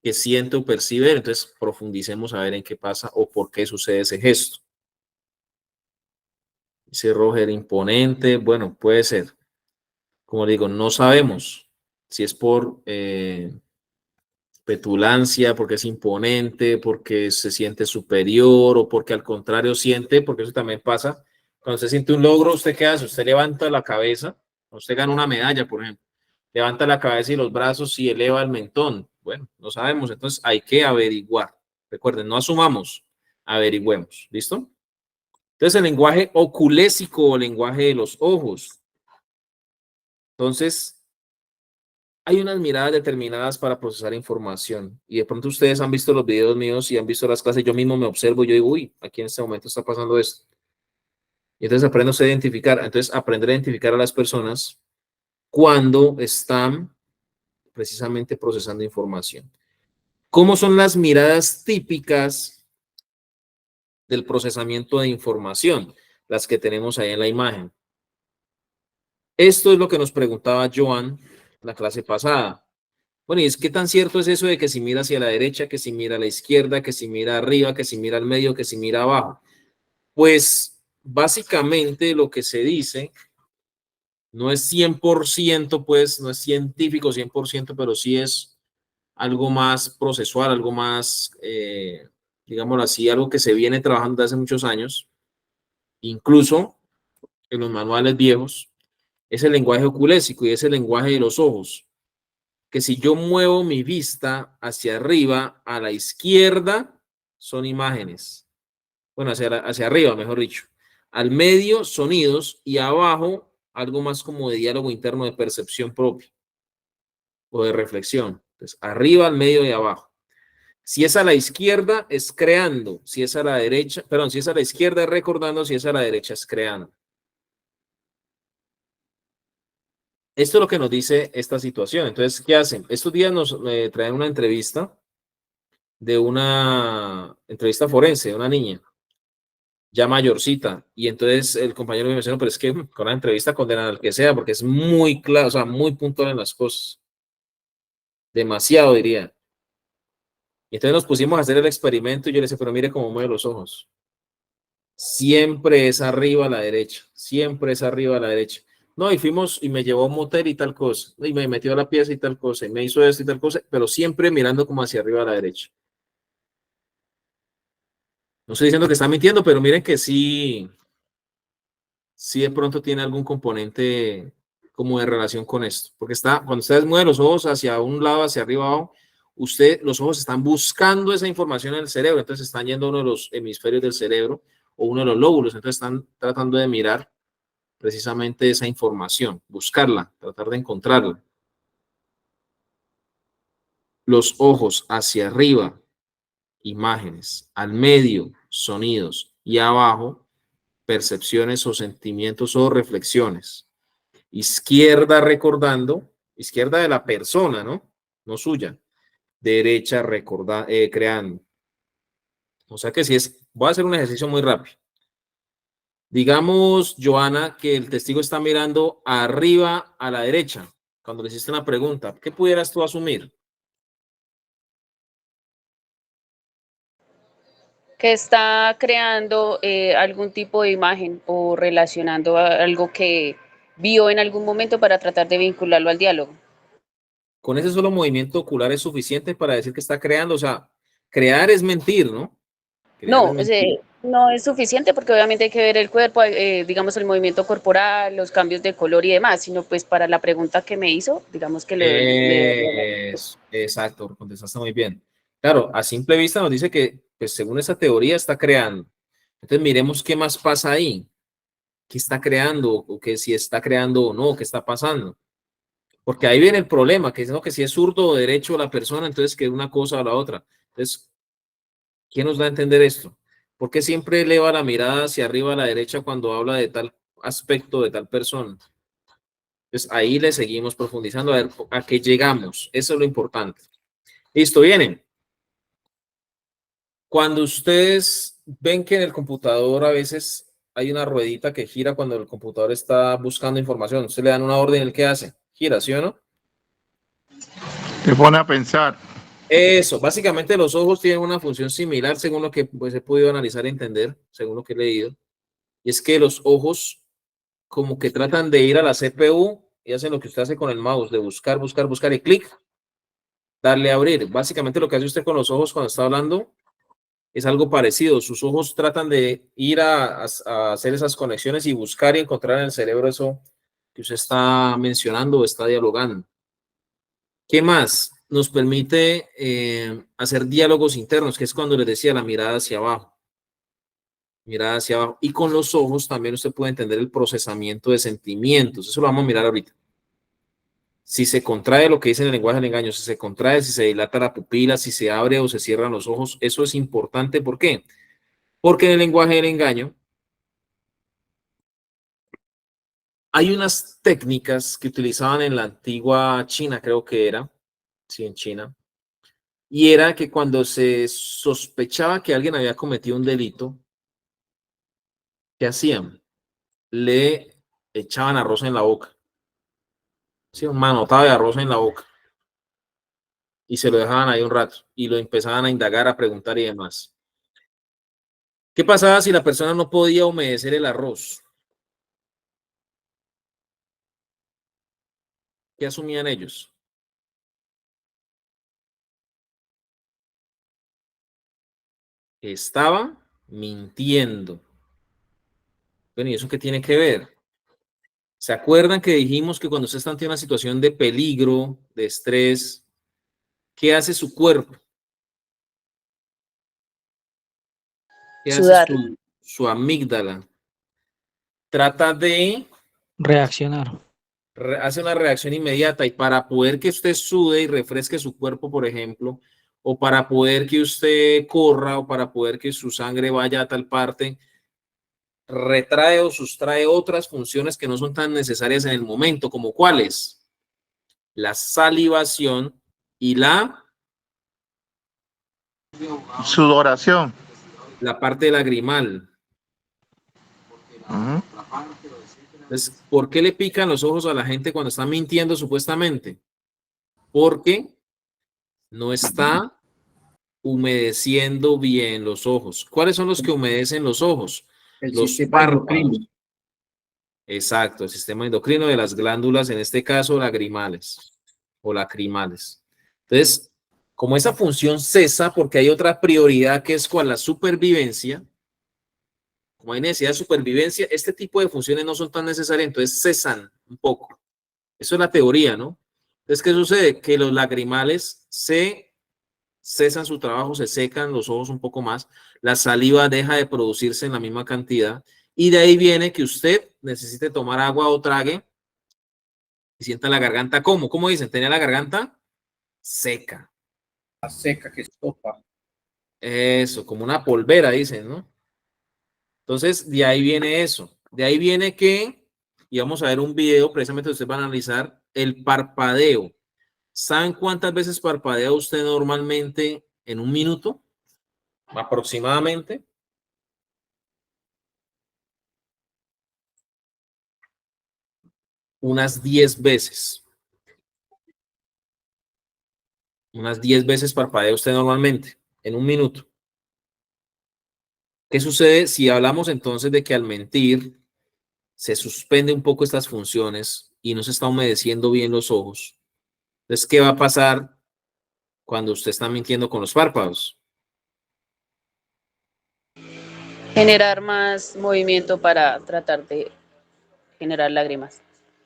que siente o percibe, entonces profundicemos a ver en qué pasa o por qué sucede ese gesto. Dice Roger, imponente, bueno, puede ser. Como digo, no sabemos si es por petulancia, porque es imponente, porque se siente superior o porque al contrario siente, porque eso también pasa. Cuando usted siente un logro, ¿usted qué hace? Usted levanta la cabeza, usted gana una medalla, por ejemplo, levanta la cabeza y los brazos y eleva el mentón. Bueno, no sabemos, entonces hay que averiguar. Recuerden, no asumamos, averigüemos. ¿Listo? Entonces, el lenguaje oculésico o lenguaje de los ojos. Entonces, hay unas miradas determinadas para procesar información y de pronto ustedes han visto los videos míos y han visto las clases, yo mismo me observo y yo digo, uy, aquí en este momento está pasando esto. Y entonces aprendo a identificar, entonces aprender a identificar a las personas cuando están precisamente procesando información. ¿Cómo son las miradas típicas del procesamiento de información? Las que tenemos ahí en la imagen. Esto es lo que nos preguntaba Joan la clase pasada. Bueno, y es qué tan cierto es eso de que si mira hacia la derecha, que si mira a la izquierda, que si mira arriba, que si mira al medio, que si mira abajo. Pues básicamente lo que se dice no es 100%, pues no es científico 100%, pero sí es algo más procesual, algo más, digámoslo así, algo que se viene trabajando desde hace muchos años, incluso en los manuales viejos, es el lenguaje oculésico y es el lenguaje de los ojos. Que si yo muevo mi vista hacia arriba, a la izquierda, son imágenes. Bueno, hacia arriba, mejor dicho. Al medio, sonidos, y abajo, algo más como de diálogo interno de percepción propia o de reflexión. Entonces, arriba, al medio y abajo. Si es a la izquierda, es creando. Si es a la derecha, perdón, si es a la izquierda, es recordando. Si es a la derecha, es creando. Esto es lo que nos dice esta situación. Entonces, ¿qué hacen? Estos días nos traen una entrevista de una entrevista forense de una niña ya mayorcita. Y entonces el compañero me mencionó, pero es que con la entrevista condenan al que sea, porque es muy claro, o sea, muy puntual en las cosas. Demasiado, diría. Y entonces nos pusimos a hacer el experimento y yo le decía, pero mire cómo mueve los ojos. Siempre es arriba a la derecha. Siempre es arriba a la derecha. No, y fuimos y me llevó a un motel y tal cosa. Y me metió a la pieza y tal cosa. Y me hizo esto y tal cosa, pero siempre mirando como hacia arriba a la derecha. No estoy diciendo que está mintiendo, pero miren que sí de pronto tiene algún componente como de relación con esto. Porque está, cuando ustedes mueven los ojos hacia un lado, hacia arriba, abajo, los ojos están buscando esa información en el cerebro, entonces están yendo a uno de los hemisferios del cerebro o uno de los lóbulos, entonces están tratando de mirar precisamente esa información, buscarla, tratar de encontrarla. Los ojos hacia arriba, imágenes, al medio, sonidos, y abajo, percepciones o sentimientos o reflexiones. Izquierda recordando, izquierda de la persona, ¿no? No suya. Derecha creando. O sea que si es, voy a hacer un ejercicio muy rápido. Digamos, Joana, que el testigo está mirando arriba a la derecha cuando le hiciste una pregunta. ¿Qué pudieras tú asumir? Que está creando algún tipo de imagen o relacionando algo que vio en algún momento para tratar de vincularlo al diálogo. Con ese solo movimiento ocular es suficiente para decir que está creando. O sea, crear es mentir, ¿no? No, no es suficiente porque obviamente hay que ver el cuerpo, digamos el movimiento corporal, los cambios de color y demás, sino pues para la pregunta que me hizo, digamos que exacto, contestaste muy bien. Claro, a simple vista nos dice que, pues según esa teoría, está creando. Entonces miremos qué más pasa ahí. ¿Qué está creando? O que si está creando o no, ¿qué está pasando? Porque ahí viene el problema, que es no, que si es zurdo o derecho la persona, entonces que una cosa o la otra. Entonces, ¿quién nos da a entender esto? ¿Por qué siempre eleva la mirada hacia arriba a la derecha cuando habla de tal aspecto de tal persona? Entonces ahí le seguimos profundizando a ver a qué llegamos. Eso es lo importante. Listo, vienen. Cuando ustedes ven que en el computador a veces hay una ruedita que gira cuando el computador está buscando información, ustedes le dan una orden, ¿el qué hace? Gira, ¿sí o no? Te pone a pensar. Eso, básicamente los ojos tienen una función similar según lo que pues, he podido analizar y entender, según lo que he leído. Y es que los ojos como que tratan de ir a la CPU y hacen lo que usted hace con el mouse, de buscar, buscar, buscar y clic, darle a abrir. Básicamente lo que hace usted con los ojos cuando está hablando es algo parecido. Sus ojos tratan de ir a hacer esas conexiones y buscar y encontrar en el cerebro eso que usted está mencionando o está dialogando. ¿Qué más? Nos permite hacer diálogos internos, que es cuando les decía la mirada hacia abajo. Mirada hacia abajo. Y con los ojos también usted puede entender el procesamiento de sentimientos. Eso lo vamos a mirar ahorita. Si se contrae lo que dice en el lenguaje del engaño, si se contrae, si se dilata la pupila, si se abre o se cierran los ojos, eso es importante. ¿Por qué? Porque en el lenguaje del engaño hay unas técnicas que utilizaban en la antigua China, creo que era, sí, en China, y era que cuando se sospechaba que alguien había cometido un delito, ¿qué hacían? Le echaban arroz en la boca. Sí, un manotado de arroz en la boca. Y se lo dejaban ahí un rato. Y lo empezaban a indagar, a preguntar y demás. ¿Qué pasaba si la persona no podía humedecer el arroz? ¿Qué asumían ellos? Que estaba mintiendo. Bueno, ¿y eso qué tiene que ver? ¿Se acuerdan que dijimos que cuando usted está ante una situación de peligro, de estrés, ¿qué hace su cuerpo? ¿Qué hace su amígdala? Trata de reaccionar. Hace una reacción inmediata y para poder que usted sude y refresque su cuerpo, por ejemplo, o para poder que usted corra o para poder que su sangre vaya a tal parte, retrae o sustrae otras funciones que no son tan necesarias en el momento, como cuáles: la salivación y la Sudoración. la parte lagrimal. Entonces, ¿por qué le pican los ojos a la gente cuando está mintiendo supuestamente? Porque no está humedeciendo bien los ojos. ¿Cuáles son los que humedecen los ojos? Los párpados. Exacto, el sistema endocrino de las glándulas, en este caso lagrimales o lacrimales. Entonces, como esa función cesa porque hay otra prioridad que es cuál, la supervivencia, como hay necesidad de supervivencia, este tipo de funciones no son tan necesarias, entonces cesan un poco. Eso es la teoría, ¿no? Entonces, ¿qué sucede? Que los lagrimales se cesan su trabajo, se secan los ojos un poco más, la saliva deja de producirse en la misma cantidad y de ahí viene que usted necesite tomar agua o trague y sienta la garganta, ¿cómo? ¿Cómo dicen? Tenía la garganta seca. Seca que sopa. Eso, como una polvera, dicen, ¿no? Entonces, de ahí viene eso. De ahí viene que, y vamos a ver un video, precisamente usted va a analizar el parpadeo. ¿Saben cuántas veces parpadea usted normalmente en un minuto? Aproximadamente. Unas 10 veces. Unas 10 veces parpadea usted normalmente en un minuto. ¿Qué sucede si hablamos entonces de que al mentir se suspende un poco estas funciones y no se está humedeciendo bien los ojos? Entonces, ¿qué va a pasar cuando usted está mintiendo con los párpados? Generar más movimiento para tratar de generar lágrimas.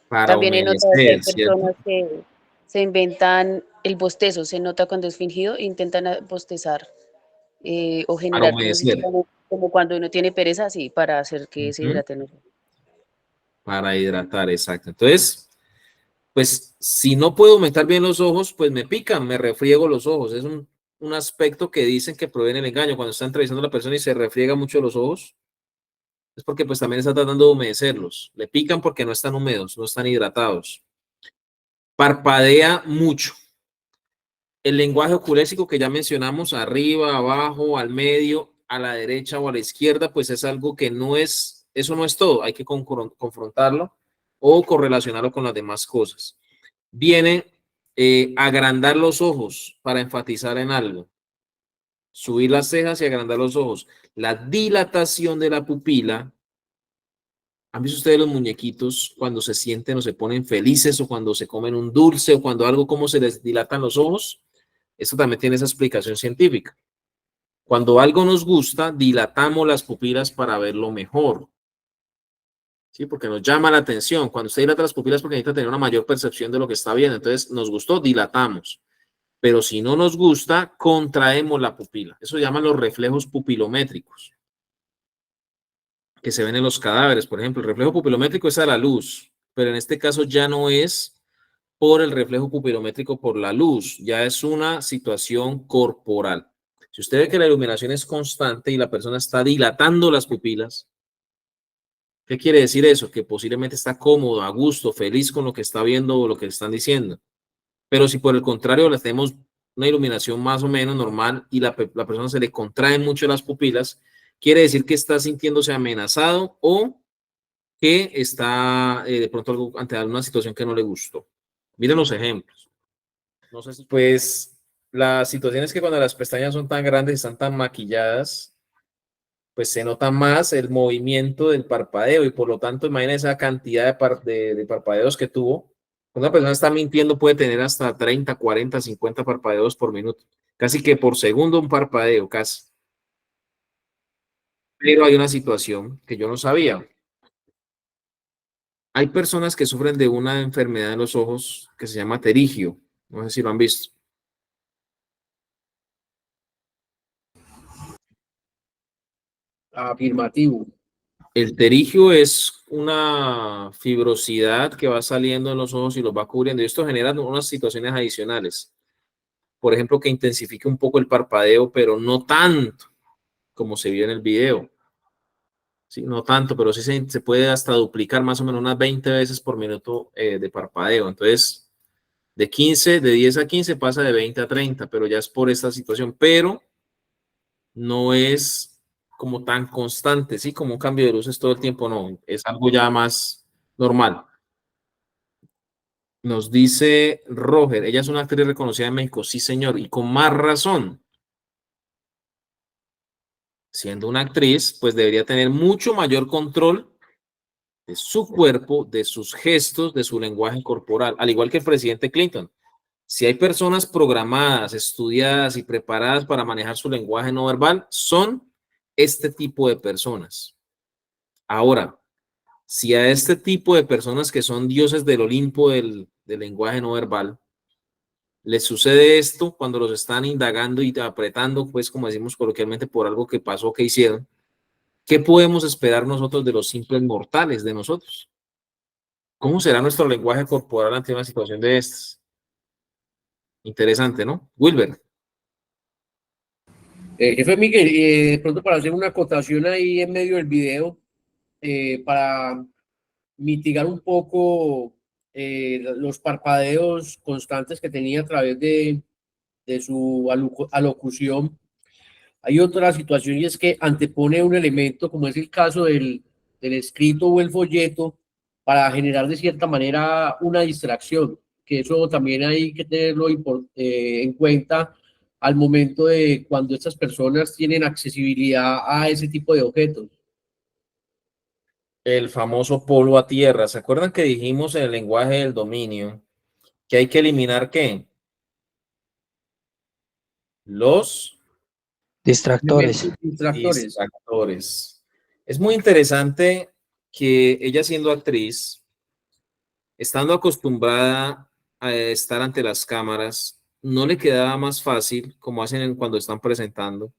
Para También he notado que hay humedecer, ¿cierto? personas que se inventan el bostezo, se nota cuando es fingido, intentan bostezar o Para generar humedecer. como cuando uno tiene pereza, sí, para hacer que se hidraten los ojos. Para hidratar, exacto. Entonces, pues si no puedo aumentar bien los ojos, pues me pican, me refriego los ojos. Es un aspecto que dicen que proviene el engaño. Cuando está entrevistando a la persona y se refriega mucho los ojos, es porque pues también está tratando de humedecerlos. Le pican porque no están húmedos, no están hidratados. Parpadea mucho. El lenguaje oculésico que ya mencionamos, arriba, abajo, al medio, a la derecha o a la izquierda, pues es algo que no es, eso no es todo. Hay que confrontarlo o correlacionarlo con las demás cosas. Viene agrandar los ojos para enfatizar en algo. Subir las cejas y agrandar los ojos. La dilatación de la pupila. ¿Han visto ustedes los muñequitos cuando se sienten o se ponen felices o cuando se comen un dulce o cuando algo, cómo se les dilatan los ojos? Esto también tiene esa explicación científica. Cuando algo nos gusta, dilatamos las pupilas para verlo mejor. ¿Sí? Porque nos llama la atención. Cuando usted dilata las pupilas porque necesita tener una mayor percepción de lo que está viendo. Entonces, nos gustó, dilatamos. Pero si no nos gusta, contraemos la pupila. Eso se llaman los reflejos pupilométricos, que se ven en los cadáveres. Por ejemplo, el reflejo pupilométrico es a la luz, pero en este caso ya no es por el reflejo pupilométrico por la luz, ya es una situación corporal. Si usted ve que la iluminación es constante y la persona está dilatando las pupilas, ¿qué quiere decir eso? Que posiblemente está cómodo, a gusto, feliz con lo que está viendo o lo que le están diciendo. Pero si por el contrario le tenemos una iluminación más o menos normal y la persona se le contraen mucho las pupilas, quiere decir que está sintiéndose amenazado o que está de pronto ante alguna situación que no le gustó. Miren los ejemplos. No sé si, pues, la situación es que cuando las pestañas son tan grandes, están tan maquilladas, pues se nota más el movimiento del parpadeo y por lo tanto, imagina esa cantidad de parpadeos que tuvo. Cuando una persona está mintiendo puede tener hasta 30, 40, 50 parpadeos por minuto. Casi que por segundo un parpadeo, casi. Pero hay una situación que yo no sabía. Hay personas que sufren de una enfermedad de los ojos que se llama pterigio. No sé si lo han visto. Afirmativo. El pterigio es una fibrosidad que va saliendo en los ojos y los va cubriendo. Y esto genera unas situaciones adicionales. Por ejemplo, que intensifique un poco el parpadeo, pero no tanto como se vio en el video. Sí, no tanto, pero sí se puede hasta duplicar más o menos unas 20 veces por minuto de parpadeo. Entonces, de 10 a 15 pasa de 20 a 30, pero ya es por esta situación. Pero no es como tan constante, ¿sí? Como un cambio de luces todo el tiempo, no. Es algo ya más normal. Nos dice Roger, ella es una actriz reconocida en México. Sí, señor, y con más razón. Siendo una actriz, pues debería tener mucho mayor control de su cuerpo, de sus gestos, de su lenguaje corporal, al igual que el presidente Clinton. Si hay personas programadas, estudiadas y preparadas para manejar su lenguaje no verbal, son este tipo de personas. Ahora, si a este tipo de personas que son dioses del Olimpo del lenguaje no verbal, les sucede esto cuando los están indagando y apretando, pues como decimos coloquialmente, por algo que pasó, que hicieron. ¿Qué podemos esperar nosotros de los simples mortales, de nosotros? ¿Cómo será nuestro lenguaje corporal ante una situación de estas? Interesante, ¿no? Wilber. Jefe Miguel, de pronto para hacer una acotación ahí en medio del video, para mitigar un poco los parpadeos constantes que tenía a través de su alocución. Hay otra situación y es que antepone un elemento, como es el caso del escrito o el folleto, para generar de cierta manera una distracción, que eso también hay que tenerlo en cuenta al momento de cuando estas personas tienen accesibilidad a ese tipo de objetos. El famoso polo a tierra. ¿Se acuerdan que dijimos en el lenguaje del dominio que hay que eliminar qué? Los distractores. Distractores. Es muy interesante que ella, siendo actriz, estando acostumbrada a estar ante las cámaras, no le quedaba más fácil, como hacen cuando están presentando.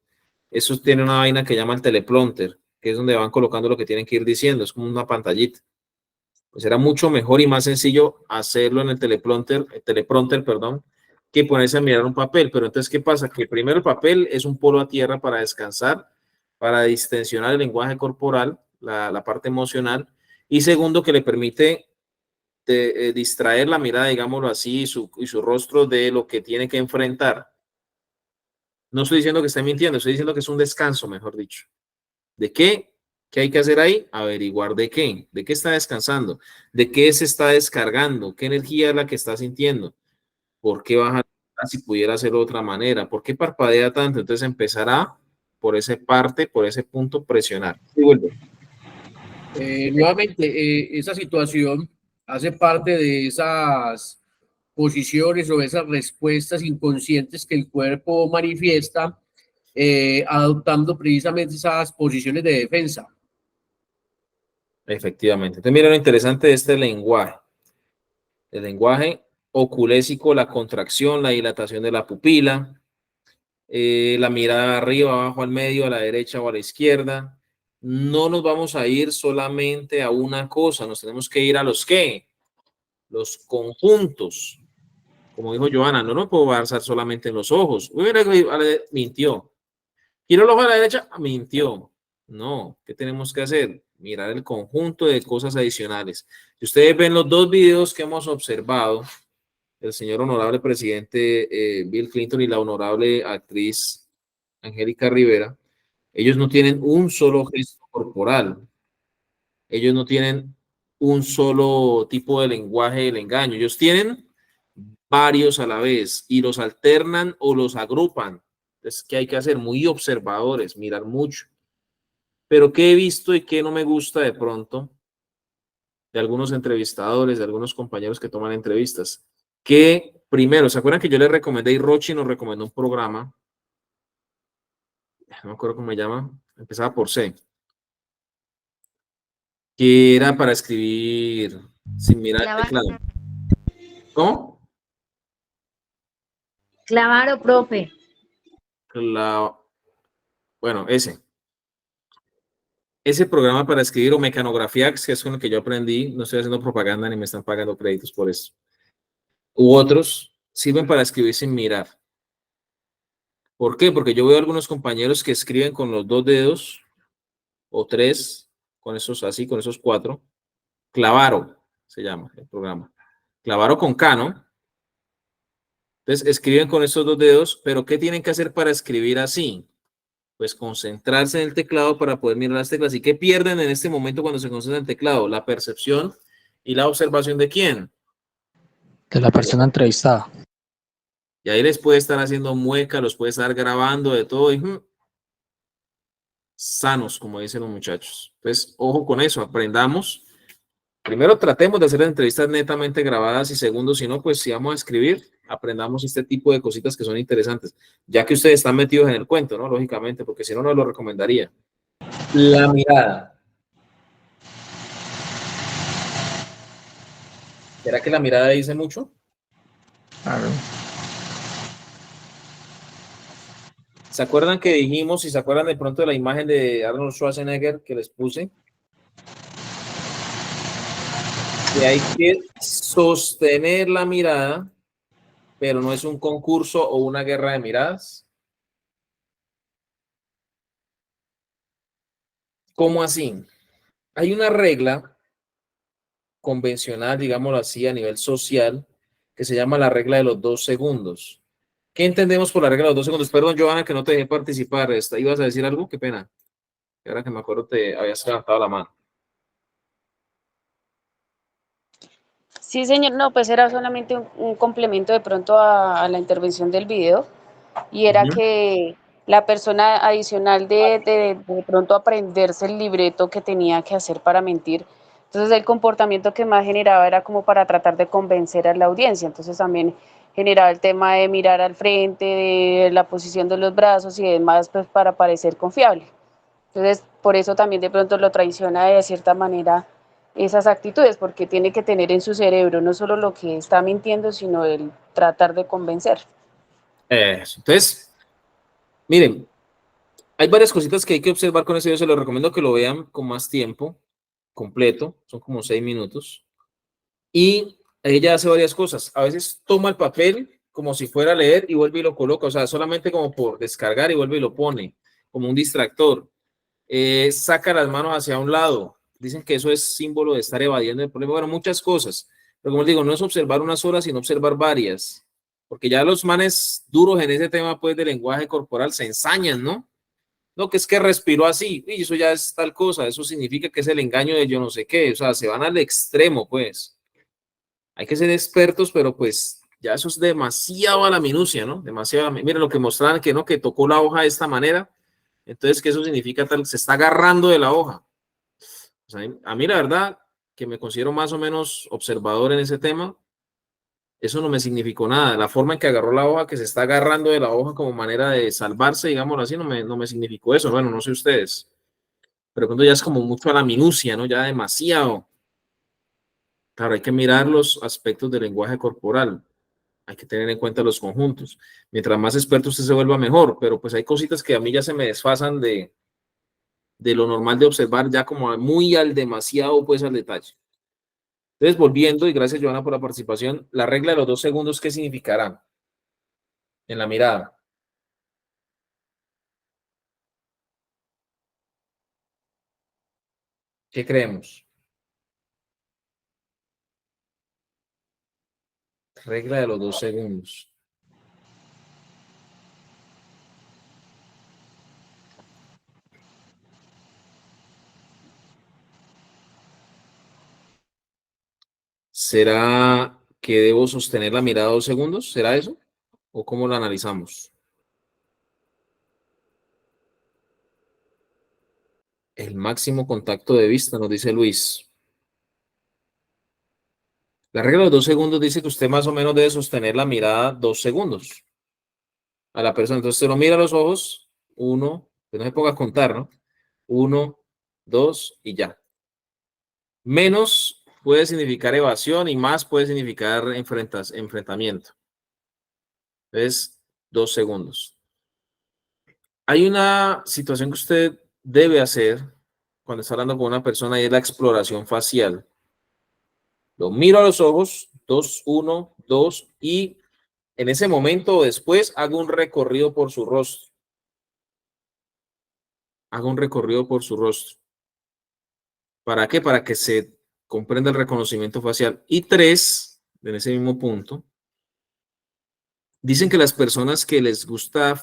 Eso tiene una vaina que llama el teleprompter, que es donde van colocando lo que tienen que ir diciendo, es como una pantallita. Pues era mucho mejor y más sencillo hacerlo en el teleprompter, perdón, que ponerse a mirar un papel. Pero entonces, ¿qué pasa? Que primero el papel es un polo a tierra para descansar, para distensionar el lenguaje corporal, la parte emocional, y segundo, que le permite distraer la mirada, digámoslo así, y su rostro de lo que tiene que enfrentar. No estoy diciendo que esté mintiendo, estoy diciendo que es un descanso, mejor dicho. ¿De qué? ¿Qué hay que hacer ahí? Averiguar de qué está descansando, de qué se está descargando, qué energía es la que está sintiendo, por qué baja si pudiera hacerlo de otra manera, por qué parpadea tanto. Entonces empezará por esa parte, por ese punto, presionar. Y vuelve. Nuevamente, esa situación hace parte de esas posiciones o esas respuestas inconscientes que el cuerpo manifiesta, adoptando precisamente esas posiciones de defensa. Efectivamente. Entonces, mira lo interesante de este lenguaje. El lenguaje oculésico, la contracción, la dilatación de la pupila, la mirada arriba, abajo, al medio, a la derecha o a la izquierda. No nos vamos a ir solamente a una cosa, nos tenemos que ir a los qué, los conjuntos. Como dijo Joana, no nos puedo basar solamente en los ojos. Mintió. Quiero el ojo a la derecha, mintió. No, ¿qué tenemos que hacer? Mirar el conjunto de cosas adicionales. Si ustedes ven los dos videos que hemos observado, el señor honorable presidente Bill Clinton y la honorable actriz Angélica Rivera, ellos no tienen un solo gesto corporal. Ellos no tienen un solo tipo de lenguaje del engaño. Ellos tienen varios a la vez y los alternan o los agrupan. Entonces, ¿qué hay que hacer? Muy observadores, mirar mucho. Pero ¿qué he visto y qué no me gusta de pronto de algunos entrevistadores, de algunos compañeros que toman entrevistas? Que primero, ¿se acuerdan que yo les recomendé y Rochi nos recomendó un programa? No me acuerdo cómo se llama, empezaba por C, que era para escribir sin mirar el teclado. ¿Cómo? Claro, profe. Bueno, ese programa para escribir, o mecanografía, que es con el que yo aprendí, no estoy haciendo propaganda ni me están pagando créditos por eso, u otros, sirven para escribir sin mirar. ¿Por qué? Porque yo veo algunos compañeros que escriben con los 2 dedos o 3, con esos así, con esos 4. Clavaro se llama el programa. Clavaro con K, ¿no? Entonces escriben con esos 2 dedos, pero ¿qué tienen que hacer para escribir así? Pues concentrarse en el teclado para poder mirar las teclas. ¿Y qué pierden en este momento cuando se concentran en el teclado? La percepción y la observación ¿de quién? De la persona entrevistada. Y ahí les puede estar haciendo mueca, los puede estar grabando de todo y sanos, como dicen los muchachos. Entonces, ojo con eso, aprendamos. Primero tratemos de hacer entrevistas netamente grabadas y segundo, si no, pues si vamos a escribir, aprendamos este tipo de cositas que son interesantes, ya que ustedes están metidos en el cuento, ¿no? Lógicamente, porque si no, no lo recomendaría. La mirada. ¿Será que la mirada dice mucho? Claro. ¿Se acuerdan que dijimos, si se acuerdan de pronto de la imagen de Arnold Schwarzenegger que les puse? Que hay que sostener la mirada, pero no es un concurso o una guerra de miradas. ¿Cómo así? Hay una regla convencional, digámoslo así, a nivel social, que se llama la regla de los 2 segundos. ¿Qué entendemos por la regla de los 2 segundos? Perdón, Johanna, que no te dejé participar. ¿Ibas a decir algo? Qué pena. Ahora que me acuerdo te habías levantado la mano. Sí, señor, no, pues era solamente un complemento de pronto a la intervención del video, y era que la persona adicional de pronto aprenderse el libreto que tenía que hacer para mentir, entonces el comportamiento que más generaba era como para tratar de convencer a la audiencia, entonces también generaba el tema de mirar al frente, de la posición de los brazos y demás, pues para parecer confiable. Entonces, por eso también de pronto lo traiciona de cierta manera esas actitudes, porque tiene que tener en su cerebro no solo lo que está mintiendo, sino el tratar de convencer. Eso. Entonces, miren, hay varias cositas que hay que observar con ese video. Se los recomiendo que lo vean con más tiempo, completo. Son como 6 minutos. Y ella hace varias cosas. A veces toma el papel como si fuera a leer y vuelve y lo coloca. O sea, solamente como por descargar y vuelve y lo pone, como un distractor. Saca las manos hacia un lado. Dicen que eso es símbolo de estar evadiendo el problema. Bueno, muchas cosas. Pero como les digo, no es observar una sola, sino observar varias. Porque ya los manes duros en ese tema, pues, de lenguaje corporal se ensañan, ¿no? No, que es que respiró así. Y eso ya es tal cosa. Eso significa que es el engaño de yo no sé qué. O sea, se van al extremo, pues. Hay que ser expertos, pero pues ya eso es demasiado a la minucia, ¿no? Demasiado. Mira lo que mostraban que no, que tocó la hoja de esta manera. Entonces, ¿qué eso significa? Tal, se está agarrando de la hoja. O sea, a mí la verdad, que me considero más o menos observador en ese tema, eso no me significó nada. La forma en que agarró la hoja, que se está agarrando de la hoja como manera de salvarse, digámoslo así, no me significó eso. Bueno, no sé ustedes. Pero cuando ya es como mucho a la minucia, ¿no? Ya demasiado. Claro, hay que mirar los aspectos del lenguaje corporal. Hay que tener en cuenta los conjuntos. Mientras más experto usted se vuelva, mejor. Pero pues hay cositas que a mí ya se me desfasan de lo normal de observar, ya como muy al demasiado, pues al detalle. Entonces, volviendo, y gracias, Joana, por la participación, la regla de los 2 segundos, ¿qué significará en la mirada? ¿Qué creemos? Regla de los 2 segundos. ¿Será que debo sostener la mirada 2 segundos? ¿Será eso? ¿O cómo lo analizamos? El máximo contacto de vista, nos dice Luis. La regla de los 2 segundos dice que usted más o menos debe sostener la mirada 2 segundos a la persona. Entonces, se lo mira a los ojos, 1, que no se ponga a contar, ¿no? 1, 2 y ya. Menos puede significar evasión y más puede significar enfrentamiento. Es 2 segundos. Hay una situación que usted debe hacer cuando está hablando con una persona y es la exploración facial. Lo miro a los ojos, 2, 1, 2 y en ese momento o después hago un recorrido por su rostro. Hago un recorrido por su rostro. ¿Para qué? Para que se comprenda el reconocimiento facial. Y 3, en ese mismo punto, dicen que las personas que les gusta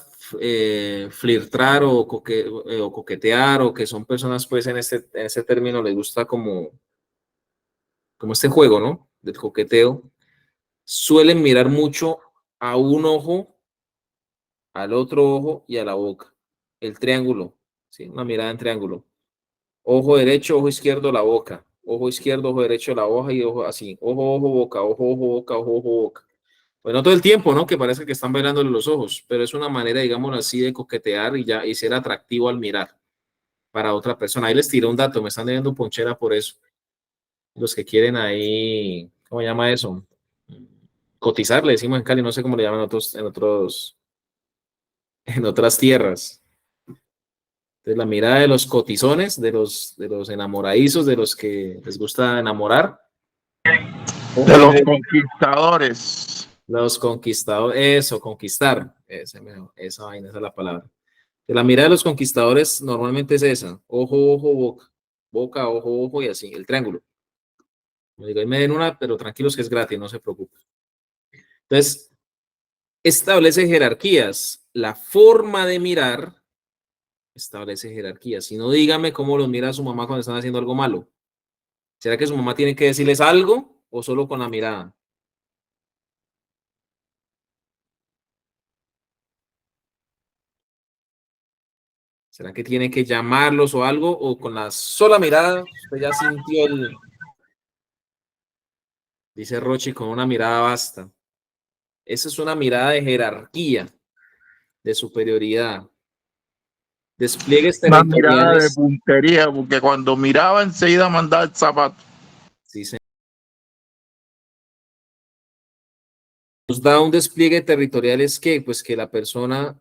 flirtar o coquetear o que son personas, pues en ese término les gusta como este juego, ¿no? Del coqueteo, suelen mirar mucho a un ojo, al otro ojo y a la boca. El triángulo, ¿sí? Una mirada en triángulo. Ojo derecho, ojo izquierdo, la boca. Ojo izquierdo, ojo derecho, la hoja y ojo así. Ojo, ojo, boca, ojo, ojo, boca, ojo, ojo, boca. Bueno, todo el tiempo, ¿no? Que parece que están bailándole los ojos, pero es una manera, digamos así, de coquetear y ser atractivo al mirar para otra persona. Ahí les tiré un dato, me están debiendo ponchera por eso. Los que quieren ahí, ¿cómo se llama eso? Cotizar, le decimos en Cali, no sé cómo le llaman en en otras tierras. Entonces, la mirada de los cotizones, de los enamoradizos, de los que les gusta enamorar. De los conquistadores. Los conquistadores, eso, conquistar. Esa vaina, esa es la palabra. De la mirada de los conquistadores normalmente es esa. Ojo, ojo, boca. Boca, ojo, ojo y así, el triángulo. Como digo, ahí me den una, pero tranquilos que es gratis, no se preocupen. Entonces, establece jerarquías. La forma de mirar establece jerarquías. Si no, dígame cómo los mira su mamá cuando están haciendo algo malo. ¿Será que su mamá tiene que decirles algo o solo con la mirada? ¿Será que tiene que llamarlos o algo? ¿O con la sola mirada usted ya sintió el... Dice Rochi, con una mirada basta. Esa es una mirada de jerarquía, de superioridad. Despliegues Una mirada de territoriales. puntería, porque cuando miraba enseguida mandaba el zapato. Sí, se nos da un despliegue territorial es que, pues que la persona